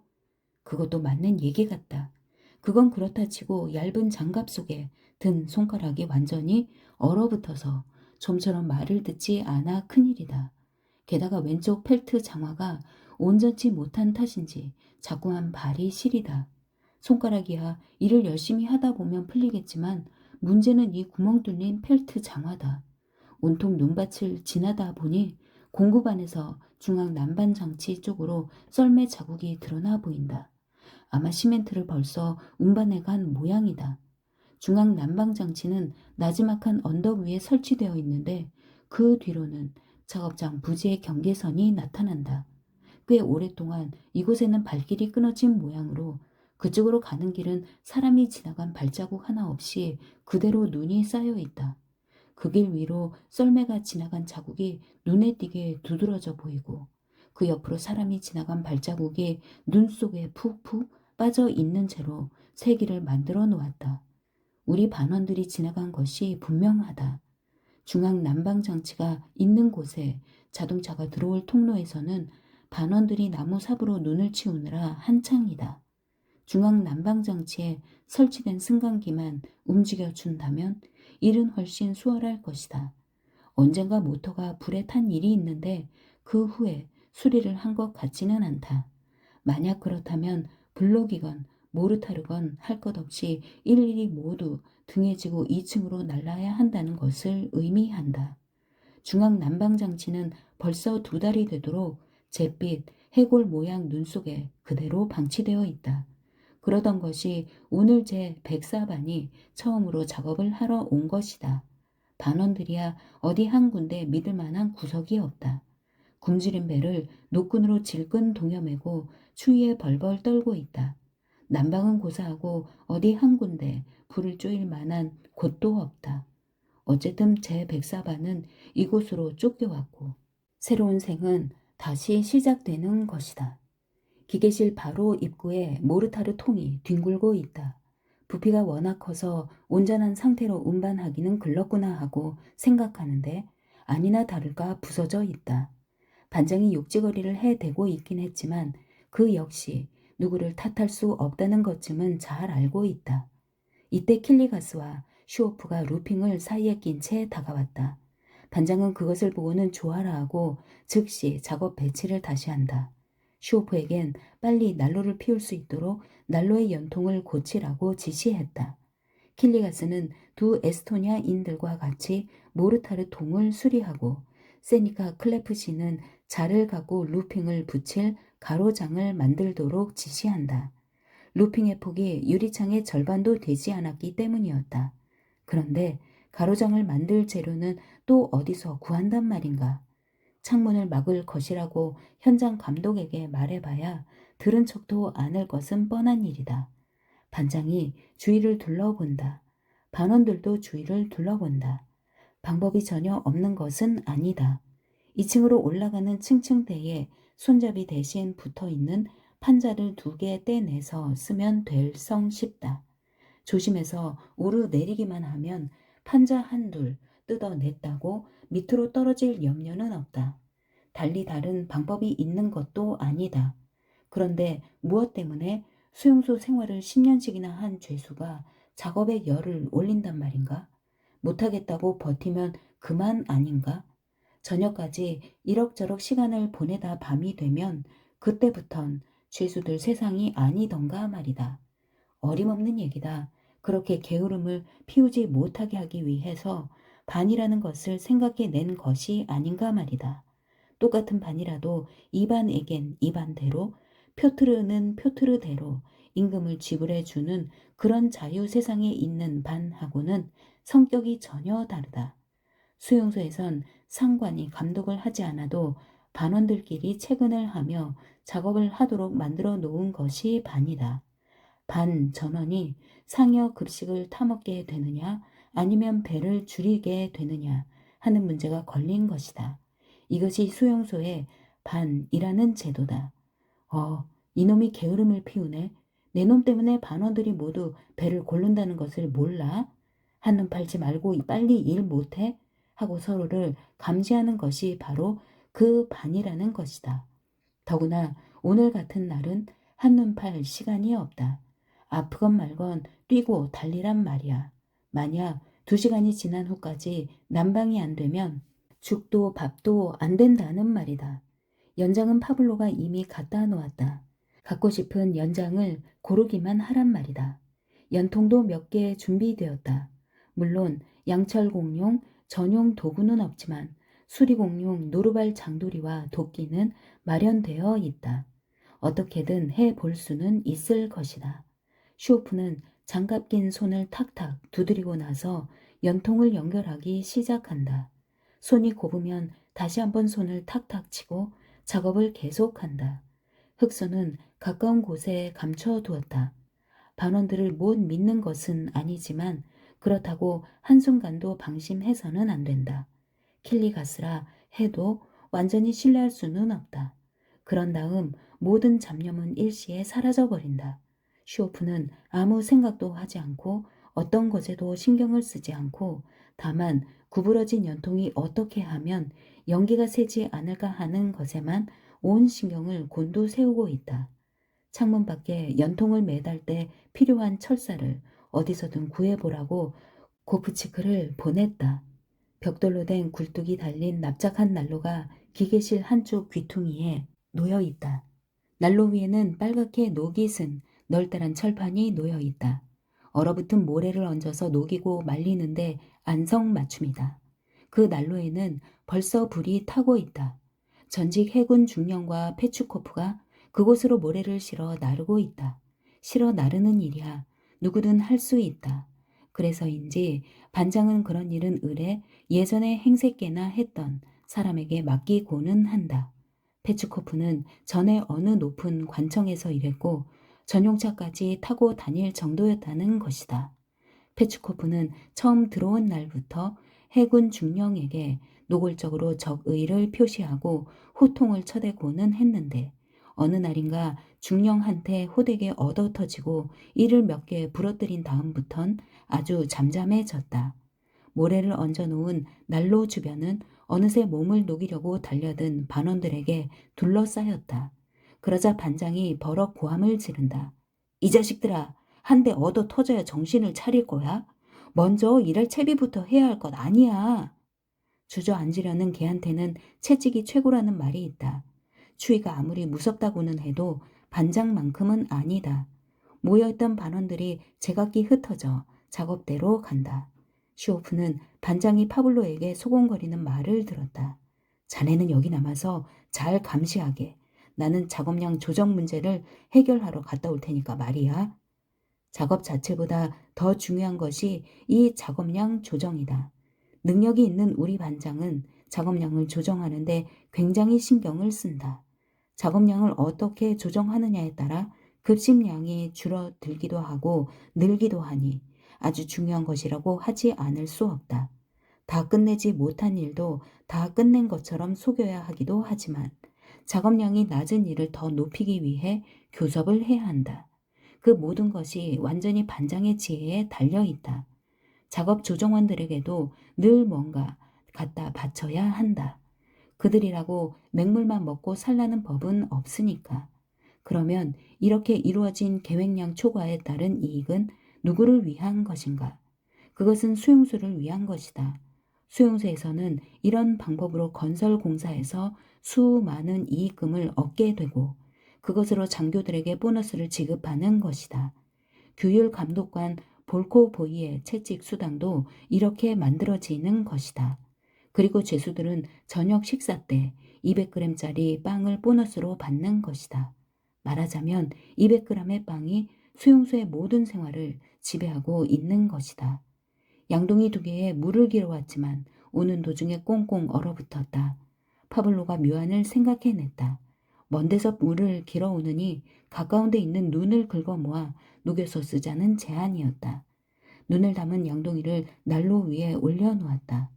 그것도 맞는 얘기 같다. 그건 그렇다 치고 얇은 장갑 속에 든 손가락이 완전히 얼어붙어서 좀처럼 말을 듣지 않아 큰일이다. 게다가 왼쪽 펠트 장화가 온전치 못한 탓인지 자꾸만 발이 시리다. 손가락이야 일을 열심히 하다 보면 풀리겠지만 문제는 이 구멍 뚫린 펠트 장화다. 온통 눈밭을 지나다 보니 공구반에서 중앙 난반 장치 쪽으로 썰매 자국이 드러나 보인다. 아마 시멘트를 벌써 운반해 간 모양이다. 중앙 난방 장치는 나지막한 언덕 위에 설치되어 있는데 그 뒤로는 작업장 부지의 경계선이 나타난다. 꽤 오랫동안 이곳에는 발길이 끊어진 모양으로 그쪽으로 가는 길은 사람이 지나간 발자국 하나 없이 그대로 눈이 쌓여 있다. 그 길 위로 썰매가 지나간 자국이 눈에 띄게 두드러져 보이고 그 옆으로 사람이 지나간 발자국이 눈 속에 푹푹 빠져 있는 채로 세기를 만들어 놓았다. 우리 반원들이 지나간 것이 분명하다. 중앙 난방 장치가 있는 곳에 자동차가 들어올 통로에서는 반원들이 나무 삽으로 눈을 치우느라 한창이다. 중앙 난방 장치에 설치된 승강기만 움직여준다면 일은 훨씬 수월할 것이다. 언젠가 모터가 불에 탄 일이 있는데 그 후에 수리를 한 것 같지는 않다. 만약 그렇다면 블록이건 모르타르건 할 것 없이 일일이 모두 등에 지고 2층으로 날라야 한다는 것을 의미한다. 중앙 난방 장치는 벌써 2달이 되도록 잿빛 해골 모양 눈 속에 그대로 방치되어 있다. 그러던 것이 오늘 제 백사반이 처음으로 작업을 하러 온 것이다. 반원들이야 어디 한 군데 믿을 만한 구석이 없다. 굶주린 배를 노끈으로 질끈 동여매고 추위에 벌벌 떨고 있다. 난방은 고사하고 어디 한 군데 불을 쪼일 만한 곳도 없다. 어쨌든 제 백사반은 이곳으로 쫓겨왔고 새로운 생은 다시 시작되는 것이다. 기계실 바로 입구에 모르타르 통이 뒹굴고 있다. 부피가 워낙 커서 온전한 상태로 운반하기는 글렀구나 하고 생각하는데 아니나 다를까 부서져 있다. 반장이 욕지거리를 해대고 있긴 했지만 그 역시 누구를 탓할 수 없다는 것쯤은 잘 알고 있다. 이때 킬리가스와 슈오프가 루핑을 사이에 낀 채 다가왔다. 반장은 그것을 보고는 좋아라 하고 즉시 작업 배치를 다시 한다. 슈오프에겐 빨리 난로를 피울 수 있도록 난로의 연통을 고치라고 지시했다. 킬리가스는 두 에스토니아인들과 같이 모르타르 통을 수리하고 세니카 클레프시는 자를 갖고 루핑을 붙일 가로장을 만들도록 지시한다. 루핑의 폭이 유리창의 절반도 되지 않았기 때문이었다. 그런데 가로장을 만들 재료는 또 어디서 구한단 말인가? 창문을 막을 것이라고 현장 감독에게 말해봐야 들은 척도 않을 것은 뻔한 일이다. 반장이 주위를 둘러본다. 반원들도 주위를 둘러본다. 방법이 전혀 없는 것은 아니다. 2층으로 올라가는 층층대에 손잡이 대신 붙어있는 판자를 2개 떼내서 쓰면 될 성 싶다. 조심해서 오르내리기만 하면 판자 한둘 뜯어냈다고 밑으로 떨어질 염려는 없다. 달리 다른 방법이 있는 것도 아니다. 그런데 무엇 때문에 수용소 생활을 10년씩이나 한 죄수가 작업에 열을 올린단 말인가? 못하겠다고 버티면 그만 아닌가? 저녁까지 이럭저럭 시간을 보내다 밤이 되면 그때부턴 죄수들 세상이 아니던가 말이다. 어림없는 얘기다. 그렇게 게으름을 피우지 못하게 하기 위해서 반이라는 것을 생각해낸 것이 아닌가 말이다. 똑같은 반이라도 이 반에겐 이 반대로, 표트르는 표트르대로 임금을 지불해주는 그런 자유 세상에 있는 반하고는 성격이 전혀 다르다. 수용소에선 상관이 감독을 하지 않아도 반원들끼리 채근을 하며 작업을 하도록 만들어 놓은 것이 반이다. 반 전원이 상여 급식을 타먹게 되느냐 아니면 배를 줄이게 되느냐 하는 문제가 걸린 것이다. 이것이 수용소의 반이라는 제도다. 이놈이 게으름을 피우네. 내 놈 때문에 반원들이 모두 배를 고른다는 것을 몰라? 한눈 팔지 말고 빨리 일 못해? 하고 서로를 감시하는 것이 바로 그 반이라는 것이다. 더구나 오늘 같은 날은 한눈 팔 시간이 없다. 아프건 말건 뛰고 달리란 말이야. 만약 2시간이 지난 후까지 난방이 안 되면 죽도 밥도 안 된다는 말이다. 연장은 파블로가 이미 갖다 놓았다. 갖고 싶은 연장을 고르기만 하란 말이다. 연통도 몇 개 준비되었다. 물론 양철공용 전용 도구는 없지만 수리공용 노루발 장도리와 도끼는 마련되어 있다. 어떻게든 해볼 수는 있을 것이다. 슈오프는 장갑 낀 손을 탁탁 두드리고 나서 연통을 연결하기 시작한다. 손이 곱으면 다시 한번 손을 탁탁 치고 작업을 계속한다. 흑선은 가까운 곳에 감춰두었다. 반원들을 못 믿는 것은 아니지만 그렇다고 한순간도 방심해서는 안 된다. 킬리가스라 해도 완전히 신뢰할 수는 없다. 그런 다음 모든 잡념은 일시에 사라져버린다. 슈오프는 아무 생각도 하지 않고 어떤 것에도 신경을 쓰지 않고 다만 구부러진 연통이 어떻게 하면 연기가 새지 않을까 하는 것에만 온 신경을 곤두세우고 있다. 창문 밖에 연통을 매달 때 필요한 철사를 어디서든 구해보라고 고프치크를 보냈다. 벽돌로 된 굴뚝이 달린 납작한 난로가 기계실 한쪽 귀퉁이에 놓여 있다. 난로 위에는 빨갛게 녹이 쓴 널따란 철판이 놓여 있다. 얼어붙은 모래를 얹어서 녹이고 말리는데 안성맞춤이다. 그 난로에는 벌써 불이 타고 있다. 전직 해군 중령과 페추코프가 그곳으로 모래를 실어 나르고 있다. 실어 나르는 일이야. 누구든 할 수 있다. 그래서인지 반장은 그런 일은 의뢰 예전에 행색계나 했던 사람에게 맡기고는 한다. 페츠코프는 전에 어느 높은 관청에서 일했고 전용차까지 타고 다닐 정도였다는 것이다. 페츠코프는 처음 들어온 날부터 해군 중령에게 노골적으로 적의를 표시하고 호통을 쳐대고는 했는데 어느 날인가 중령한테 호되게 얻어터지고 이를 몇 개 부러뜨린 다음부턴 아주 잠잠해졌다. 모래를 얹어놓은 난로 주변은 어느새 몸을 녹이려고 달려든 반원들에게 둘러싸였다. 그러자 반장이 버럭 고함을 지른다. 이 자식들아, 한 대 얻어 터져야 정신을 차릴 거야? 먼저 일할 채비부터 해야 할 것 아니야. 주저앉으려는 걔한테는 채찍이 최고라는 말이 있다. 추위가 아무리 무섭다고는 해도 반장만큼은 아니다. 모여있던 반원들이 제각기 흩어져 작업대로 간다. 시오프는 반장이 파블로에게 소곤거리는 말을 들었다. 자네는 여기 남아서 잘 감시하게. 나는 작업량 조정 문제를 해결하러 갔다 올 테니까 말이야. 작업 자체보다 더 중요한 것이 이 작업량 조정이다. 능력이 있는 우리 반장은 작업량을 조정하는데 굉장히 신경을 쓴다. 작업량을 어떻게 조정하느냐에 따라 급식량이 줄어들기도 하고 늘기도 하니 아주 중요한 것이라고 하지 않을 수 없다. 다 끝내지 못한 일도 다 끝낸 것처럼 속여야 하기도 하지만 작업량이 낮은 일을 더 높이기 위해 교섭을 해야 한다. 그 모든 것이 완전히 반장의 지혜에 달려 있다. 작업 조정원들에게도 늘 뭔가 갖다 바쳐야 한다. 그들이라고 맹물만 먹고 살라는 법은 없으니까. 그러면 이렇게 이루어진 계획량 초과에 따른 이익은 누구를 위한 것인가? 그것은 수용소를 위한 것이다. 수용소에서는 이런 방법으로 건설 공사에서 수많은 이익금을 얻게 되고 그것으로 장교들에게 보너스를 지급하는 것이다. 규율 감독관 볼코보이의 채찍 수당도 이렇게 만들어지는 것이다. 그리고 죄수들은 저녁 식사 때 200g짜리 빵을 보너스로 받는 것이다. 말하자면 200g의 빵이 수용소의 모든 생활을 지배하고 있는 것이다. 양동이 2개에 물을 길어왔지만 오는 도중에 꽁꽁 얼어붙었다. 파블로가 묘안을 생각해냈다. 먼 데서 물을 길어오느니 가까운 데 있는 눈을 긁어 모아 녹여서 쓰자는 제안이었다. 눈을 담은 양동이를 난로 위에 올려놓았다.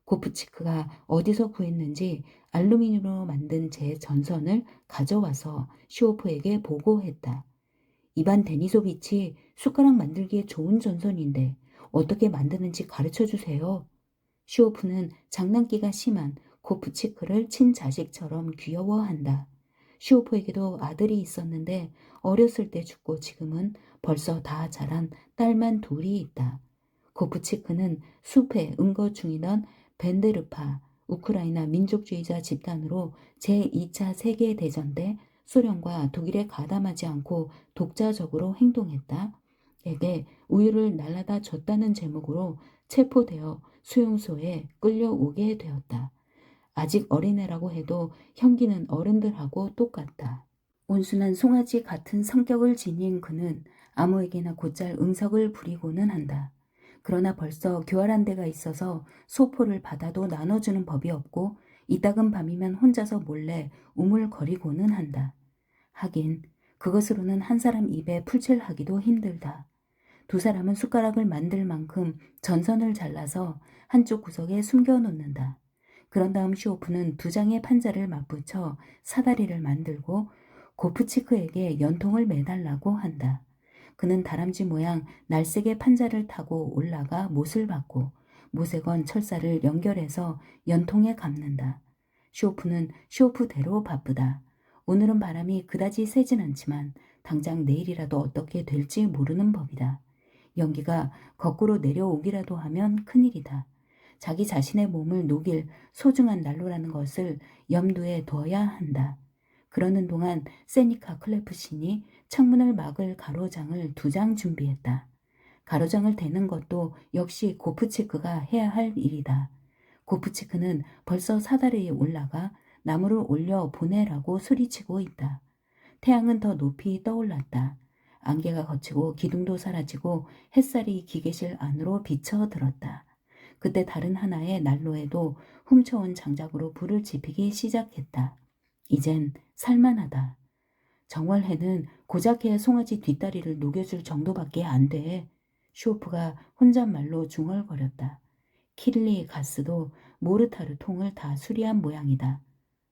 고프치크가 어디서 구했는지 알루미늄으로 만든 제 전선을 가져와서 시오프에게 보고했다. 이반 데니소비치 숟가락 만들기에 좋은 전선인데 어떻게 만드는지 가르쳐 주세요. 시오프는 장난기가 심한 고프치크를 친자식처럼 귀여워한다. 시오프에게도 아들이 있었는데 어렸을 때 죽고 지금은 벌써 다 자란 딸만 둘이 있다. 고프치크는 숲에 은거 중이던 벤데르파 우크라이나 민족주의자 집단으로 제2차 세계대전 때 소련과 독일에 가담하지 않고 독자적으로 행동했다. 에게 우유를 날라다 줬다는 제목으로 체포되어 수용소에 끌려오게 되었다. 아직 어린애라고 해도 형기는 어른들하고 똑같다. 온순한 송아지 같은 성격을 지닌 그는 아무에게나 곧잘 응석을 부리고는 한다. 그러나 벌써 교활한 데가 있어서 소포를 받아도 나눠주는 법이 없고 이따금 밤이면 혼자서 몰래 우물거리고는 한다. 하긴 그것으로는 한 사람 입에 풀칠하기도 힘들다. 두 사람은 숟가락을 만들 만큼 전선을 잘라서 한쪽 구석에 숨겨놓는다. 그런 다음 시오프는 2장의 판자를 맞붙여 사다리를 만들고 고프치크에게 연통을 매달라고 한다. 그는 다람쥐 모양 날쌔게 판자를 타고 올라가 못을 받고 못에 건 철사를 연결해서 연통에 감는다. 시오프는 시오프대로 바쁘다. 오늘은 바람이 그다지 세진 않지만 당장 내일이라도 어떻게 될지 모르는 법이다. 연기가 거꾸로 내려오기라도 하면 큰일이다. 자기 자신의 몸을 녹일 소중한 난로라는 것을 염두에 둬야 한다. 그러는 동안 세니카 클레프신이 창문을 막을 가로장을 2장 준비했다. 가로장을 대는 것도 역시 고프치크가 해야 할 일이다. 고프치크는 벌써 사다리에 올라가 나무를 올려 보내라고 소리치고 있다. 태양은 더 높이 떠올랐다. 안개가 걷히고 기둥도 사라지고 햇살이 기계실 안으로 비쳐들었다. 그때 다른 하나의 난로에도 훔쳐온 장작으로 불을 지피기 시작했다. 이젠 살만하다. 정월해는 고작 해야 송아지 뒷다리를 녹여줄 정도밖에 안 돼. 쇼프가 혼잣말로 중얼거렸다. 키릴리 가스도 모르타르 통을 다 수리한 모양이다.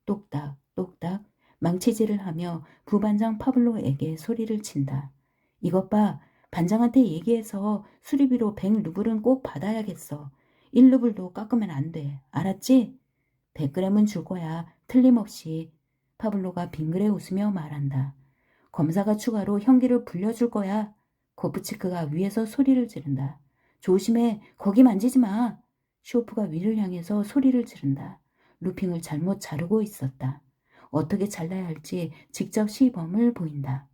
똑딱 똑딱 망치질을 하며 부반장 파블로에게 소리를 친다. 이것 봐. 반장한테 얘기해서 수리비로 100루블은 꼭 받아야겠어. 1루블도 깎으면 안 돼. 알았지? 100g은 줄 거야. 틀림없이. 파블로가 빙그레 웃으며 말한다. 검사가 추가로 형기를 불려줄 거야. 고프치크가 위에서 소리를 지른다. 조심해. 거기 만지지 마. 쇼프가 위를 향해서 소리를 지른다. 루핑을 잘못 자르고 있었다. 어떻게 잘라야 할지 직접 시범을 보인다.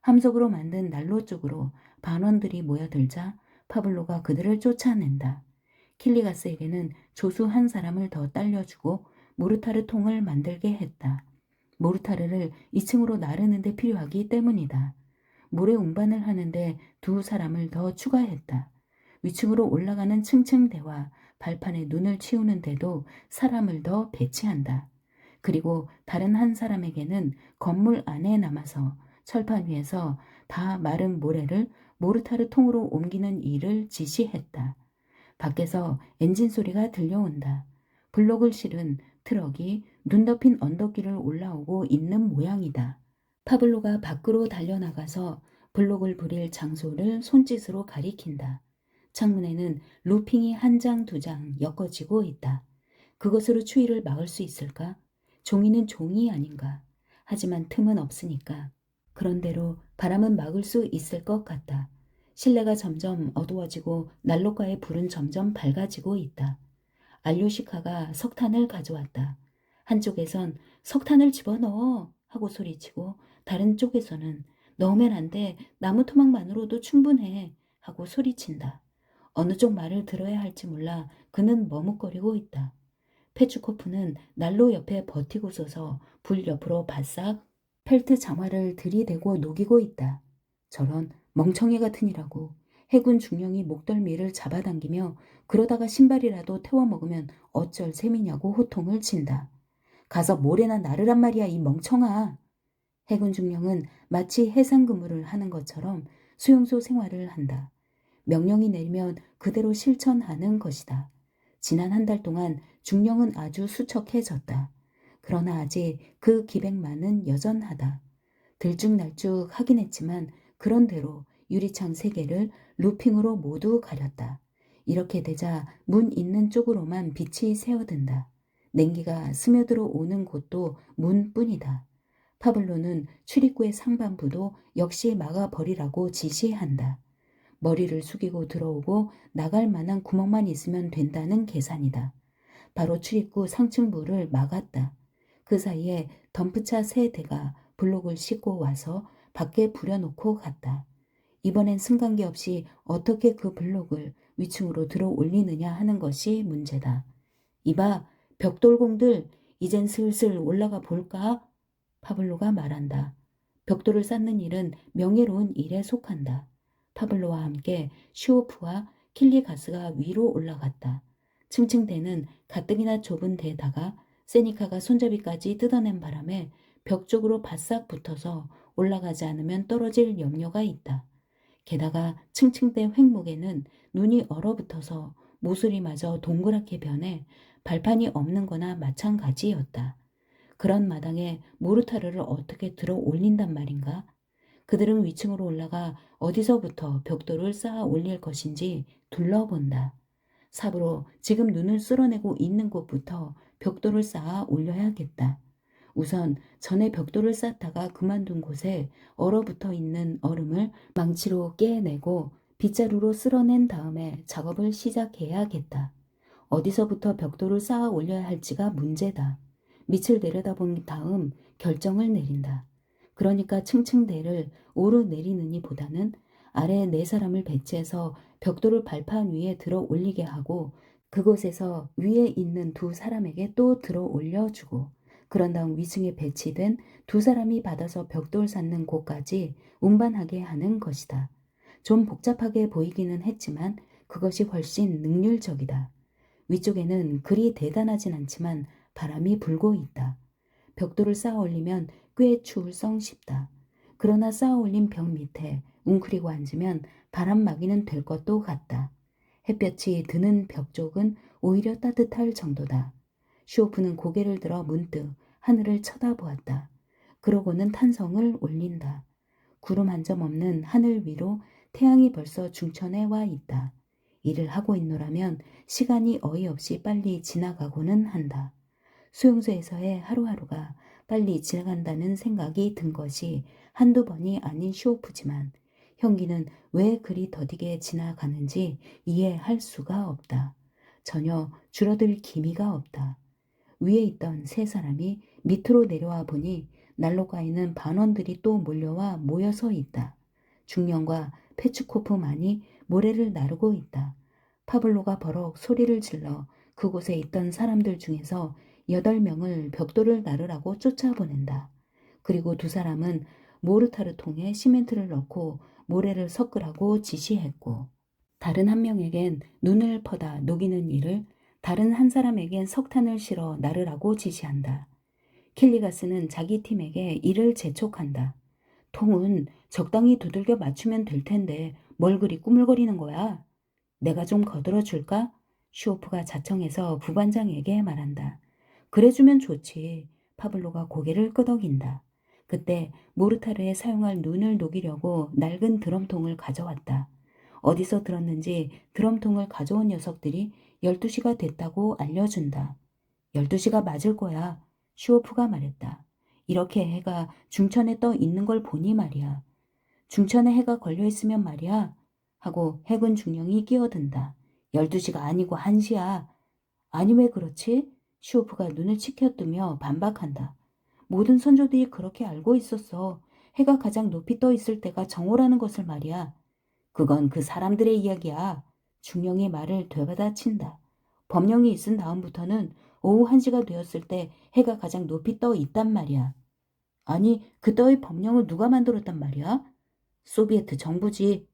함석으로 만든 난로 쪽으로 반원들이 모여들자 파블로가 그들을 쫓아낸다. 킬리가스에게는 조수 한 사람을 더 딸려주고 모르타르 통을 만들게 했다. 모르타르를 2층으로 나르는 데 필요하기 때문이다. 모래 운반을 하는데 2사람을 더 추가했다. 위층으로 올라가는 층층대와 발판에 눈을 치우는 데도 사람을 더 배치한다. 그리고 다른 한 사람에게는 건물 안에 남아서 철판 위에서 다 마른 모래를 모르타르 통으로 옮기는 일을 지시했다. 밖에서 엔진 소리가 들려온다. 블록을 실은 트럭이 눈 덮인 언덕길을 올라오고 있는 모양이다. 파블로가 밖으로 달려나가서 블록을 부릴 장소를 손짓으로 가리킨다. 창문에는 루핑이 한 장, 2장 엮어지고 있다. 그것으로 추위를 막을 수 있을까? 종이는 종이 아닌가? 하지만 틈은 없으니까. 그런대로 바람은 막을 수 있을 것 같다. 실내가 점점 어두워지고 난로가의 불은 점점 밝아지고 있다. 알료시카가 석탄을 가져왔다. 한쪽에선 석탄을 집어넣어 하고 소리치고 다른 쪽에서는 넣으면 안 돼. 나무 토막만으로도 충분해 하고 소리친다. 어느 쪽 말을 들어야 할지 몰라 그는 머뭇거리고 있다. 페추코프는 난로 옆에 버티고 서서 불 옆으로 바싹 펠트 장화를 들이대고 녹이고 있다. 저런 멍청이 같으니라고. 해군 중령이 목덜미를 잡아당기며 그러다가 신발이라도 태워 먹으면 어쩔 셈이냐고 호통을 친다. 가서 모래나 나르란 말이야 이 멍청아. 해군 중령은 마치 해상 근무를 하는 것처럼 수용소 생활을 한다. 명령이 내리면 그대로 실천하는 것이다. 지난 한 달 동안 중령은 아주 수척해졌다. 그러나 아직 그 기백만은 여전하다. 들쭉날쭉 하긴 했지만 그런대로 유리창 3개를 루핑으로 모두 가렸다. 이렇게 되자 문 있는 쪽으로만 빛이 새어든다. 냉기가 스며들어 오는 곳도 문뿐이다. 파블로는 출입구의 상반부도 역시 막아버리라고 지시한다. 머리를 숙이고 들어오고 나갈 만한 구멍만 있으면 된다는 계산이다. 바로 출입구 상층부를 막았다. 그 사이에 덤프차 3대가 블록을 싣고 와서 밖에 부려놓고 갔다. 이번엔 승강기 없이 어떻게 그 블록을 위층으로 들어 올리느냐 하는 것이 문제다. 이봐, 벽돌공들, 이젠 슬슬 올라가 볼까? 파블로가 말한다. 벽돌을 쌓는 일은 명예로운 일에 속한다. 파블로와 함께 슈오프와 킬리가스가 위로 올라갔다. 층층대는 가뜩이나 좁은 데다가 세니카가 손잡이까지 뜯어낸 바람에 벽 쪽으로 바싹 붙어서 올라가지 않으면 떨어질 염려가 있다. 게다가 층층대 횡목에는 눈이 얼어붙어서 모서리마저 동그랗게 변해 발판이 없는 거나 마찬가지였다. 그런 마당에 모르타르를 어떻게 들어 올린단 말인가? 그들은 위층으로 올라가 어디서부터 벽돌을 쌓아 올릴 것인지 둘러본다. 삽으로 지금 눈을 쓸어내고 있는 곳부터 벽돌을 쌓아 올려야겠다. 우선 전에 벽돌을 쌓다가 그만둔 곳에 얼어붙어 있는 얼음을 망치로 깨내고 빗자루로 쓸어낸 다음에 작업을 시작해야겠다. 어디서부터 벽돌을 쌓아 올려야 할지가 문제다. 밑을 내려다본 다음 결정을 내린다. 그러니까 층층대를 오르내리느니 보다는 아래에 4사람을 배치해서 벽돌을 발판 위에 들어 올리게 하고 그곳에서 위에 있는 2사람에게 또 들어 올려주고 그런 다음 위층에 배치된 2사람이 받아서 벽돌 쌓는 곳까지 운반하게 하는 것이다. 좀 복잡하게 보이기는 했지만 그것이 훨씬 능률적이다. 위쪽에는 그리 대단하진 않지만 바람이 불고 있다. 벽돌을 쌓아 올리면 꽤 추울성 싶다. 그러나 쌓아 올린 벽 밑에 웅크리고 앉으면 바람 막이는 될 것도 같다. 햇볕이 드는 벽 쪽은 오히려 따뜻할 정도다. 슈오프는 고개를 들어 문득 하늘을 쳐다보았다. 그러고는 탄성을 올린다. 구름 한 점 없는 하늘 위로 태양이 벌써 중천에 와 있다. 일을 하고 있노라면 시간이 어이없이 빨리 지나가고는 한다. 수용소에서의 하루하루가 빨리 지나간다는 생각이 든 것이 한두 번이 아닌 쇼오프지만 형기는 왜 그리 더디게 지나가는지 이해할 수가 없다. 전혀 줄어들 기미가 없다. 위에 있던 세 사람이 밑으로 내려와 보니 난로가에는 반원들이 또 몰려와 모여서 있다. 중령과 페츠코프만이 모래를 나르고 있다. 파블로가 버럭 소리를 질러 그곳에 있던 사람들 중에서 8명을 벽돌을 나르라고 쫓아보낸다. 그리고 두 사람은 모르타르 통에 시멘트를 넣고 모래를 섞으라고 지시했고 다른 한 명에겐 눈을 퍼다 녹이는 일을 다른 한 사람에겐 석탄을 실어 나르라고 지시한다. 킬리가스는 자기 팀에게 일을 재촉한다. 통은 적당히 두들겨 맞추면 될 텐데 뭘 그리 꾸물거리는 거야? 내가 좀 거들어 줄까? 슈오프가 자청해서 부반장에게 말한다. 그래주면 좋지. 파블로가 고개를 끄덕인다. 그때 모르타르에 사용할 눈을 녹이려고 낡은 드럼통을 가져왔다. 어디서 들었는지 드럼통을 가져온 녀석들이 12시가 됐다고 알려준다. 12시가 맞을 거야. 슈오프가 말했다. 이렇게 해가 중천에 떠 있는 걸 보니 말이야. 중천에 해가 걸려있으면 말이야. 하고 해군 중령이 끼어든다. 12시가 아니고 1시야. 아니 왜 그렇지? 슈오프가 눈을 치켜뜨며 반박한다. 모든 선조들이 그렇게 알고 있었어. 해가 가장 높이 떠 있을 때가 정오라는 것을 말이야. 그건 그 사람들의 이야기야. 중령의 말을 되받아친다. 법령이 있은 다음부터는 오후 1시가 되었을 때 해가 가장 높이 떠 있단 말이야. 아니, 그따위 법령을 누가 만들었단 말이야? 소비에트 정부지.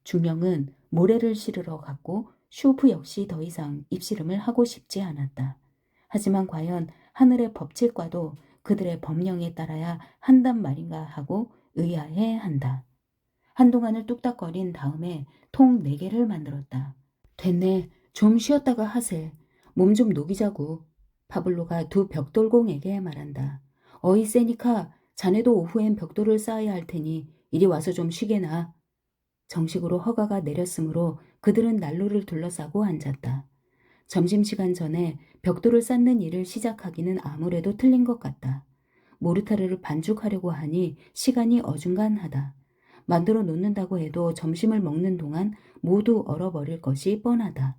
중령은 모래를 실으러 갔고 슈오프 역시 더 이상 입씨름을 하고 싶지 않았다. 하지만 과연 하늘의 법칙과도 그들의 법령에 따라야 한단 말인가 하고 의아해한다. 한동안을 뚝딱거린 다음에 통 4개를 만들었다. 됐네. 좀 쉬었다가 하세. 몸 좀 녹이자고. 파블로가 두 벽돌공에게 말한다. 어이 세니카, 자네도 오후엔 벽돌을 쌓아야 할 테니 이리 와서 좀 쉬게나. 정식으로 허가가 내렸으므로 그들은 난로를 둘러싸고 앉았다. 점심시간 전에 벽돌을 쌓는 일을 시작하기는 아무래도 틀린 것 같다. 모르타르를 반죽하려고 하니 시간이 어중간하다. 만들어 놓는다고 해도 점심을 먹는 동안 모두 얼어버릴 것이 뻔하다.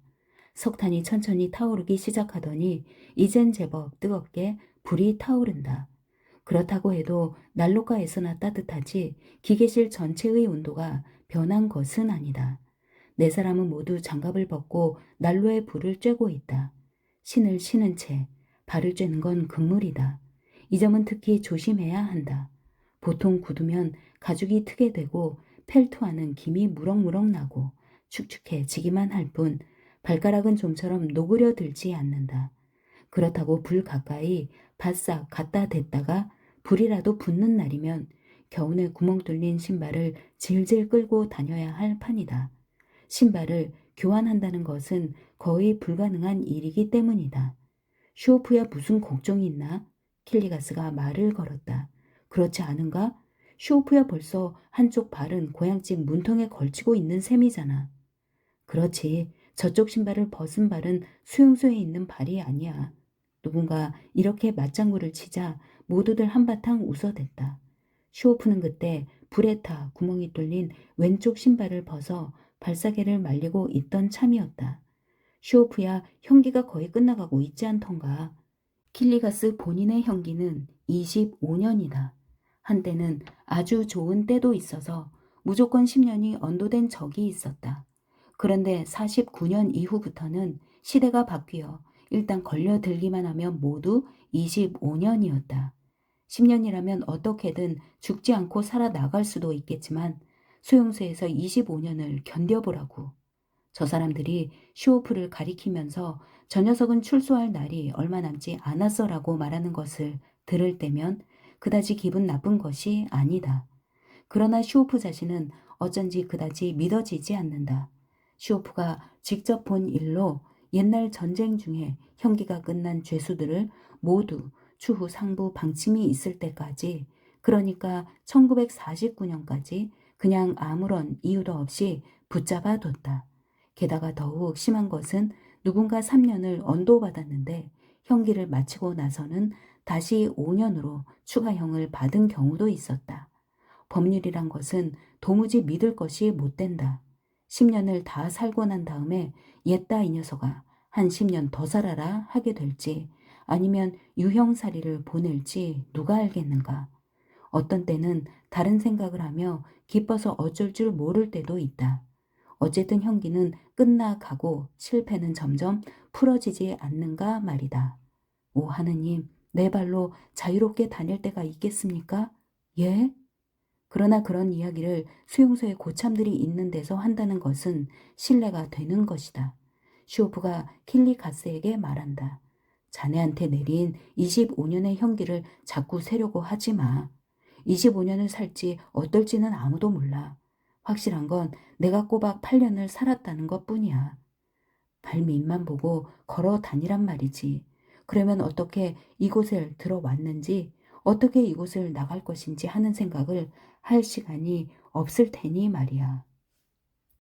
석탄이 천천히 타오르기 시작하더니 이젠 제법 뜨겁게 불이 타오른다. 그렇다고 해도 난로가에서나 따뜻하지 기계실 전체의 온도가 변한 것은 아니다. 네 사람은 모두 장갑을 벗고 난로에 불을 쬐고 있다. 신을 신은 채 발을 쬐는 건 금물이다. 이 점은 특히 조심해야 한다. 보통 굳으면 가죽이 트게 되고 펠트와는 김이 무럭무럭 나고 축축해지기만 할 뿐 발가락은 좀처럼 노그려 들지 않는다. 그렇다고 불 가까이 바싹 갖다 댔다가 불이라도 붙는 날이면 겨우내 구멍 뚫린 신발을 질질 끌고 다녀야 할 판이다. 신발을 교환한다는 것은 거의 불가능한 일이기 때문이다. 슈오프야 무슨 걱정이 있나? 킬리가스가 말을 걸었다. 그렇지 않은가? 슈오프야 벌써 한쪽 발은 고향집 문통에 걸치고 있는 셈이잖아. 그렇지. 저쪽 신발을 벗은 발은 수용소에 있는 발이 아니야. 누군가 이렇게 맞장구를 치자 모두들 한바탕 웃어댔다. 슈오프는 그때 불에 타 구멍이 뚫린 왼쪽 신발을 벗어 발사계를 말리고 있던 참이었다. 슈오프야, 형기가 거의 끝나가고 있지 않던가. 킬리가스 본인의 형기는 25년이다. 한때는 아주 좋은 때도 있어서 무조건 10년이 언도된 적이 있었다. 그런데 49년 이후부터는 시대가 바뀌어 일단 걸려들기만 하면 모두 25년이었다. 10년이라면 어떻게든 죽지 않고 살아나갈 수도 있겠지만 수용소에서 25년을 견뎌보라고. 저 사람들이 슈오프를 가리키면서 저 녀석은 출소할 날이 얼마 남지 않았어라고 말하는 것을 들을 때면 그다지 기분 나쁜 것이 아니다. 그러나 슈오프 자신은 어쩐지 그다지 믿어지지 않는다. 슈오프가 직접 본 일로 옛날 전쟁 중에 형기가 끝난 죄수들을 모두 추후 상부 방침이 있을 때까지, 그러니까 1949년까지 그냥 아무런 이유도 없이 붙잡아 뒀다. 게다가 더욱 심한 것은 누군가 3년을 언도받았는데 형기를 마치고 나서는 다시 5년으로 추가형을 받은 경우도 있었다. 법률이란 것은 도무지 믿을 것이 못 된다. 10년을 다 살고 난 다음에 옛다 이 녀석아 한 10년 더 살아라 하게 될지 아니면 유형살이를 보낼지 누가 알겠는가. 어떤 때는 다른 생각을 하며 기뻐서 어쩔 줄 모를 때도 있다. 어쨌든 형기는 끝나가고 실패는 점점 풀어지지 않는가 말이다. 오 하느님, 내 발로 자유롭게 다닐 때가 있겠습니까? 예? 그러나 그런 이야기를 수용소에 고참들이 있는 데서 한다는 것은 신뢰가 되는 것이다. 슈오프가 킬리가스에게 말한다. 자네한테 내린 25년의 형기를 자꾸 세려고 하지 마. 25년을 살지 어떨지는 아무도 몰라. 확실한 건 내가 꼬박 8년을 살았다는 것뿐이야. 발밑만 보고 걸어 다니란 말이지. 그러면 어떻게 이곳을 들어왔는지, 어떻게 이곳을 나갈 것인지 하는 생각을 할 시간이 없을 테니 말이야.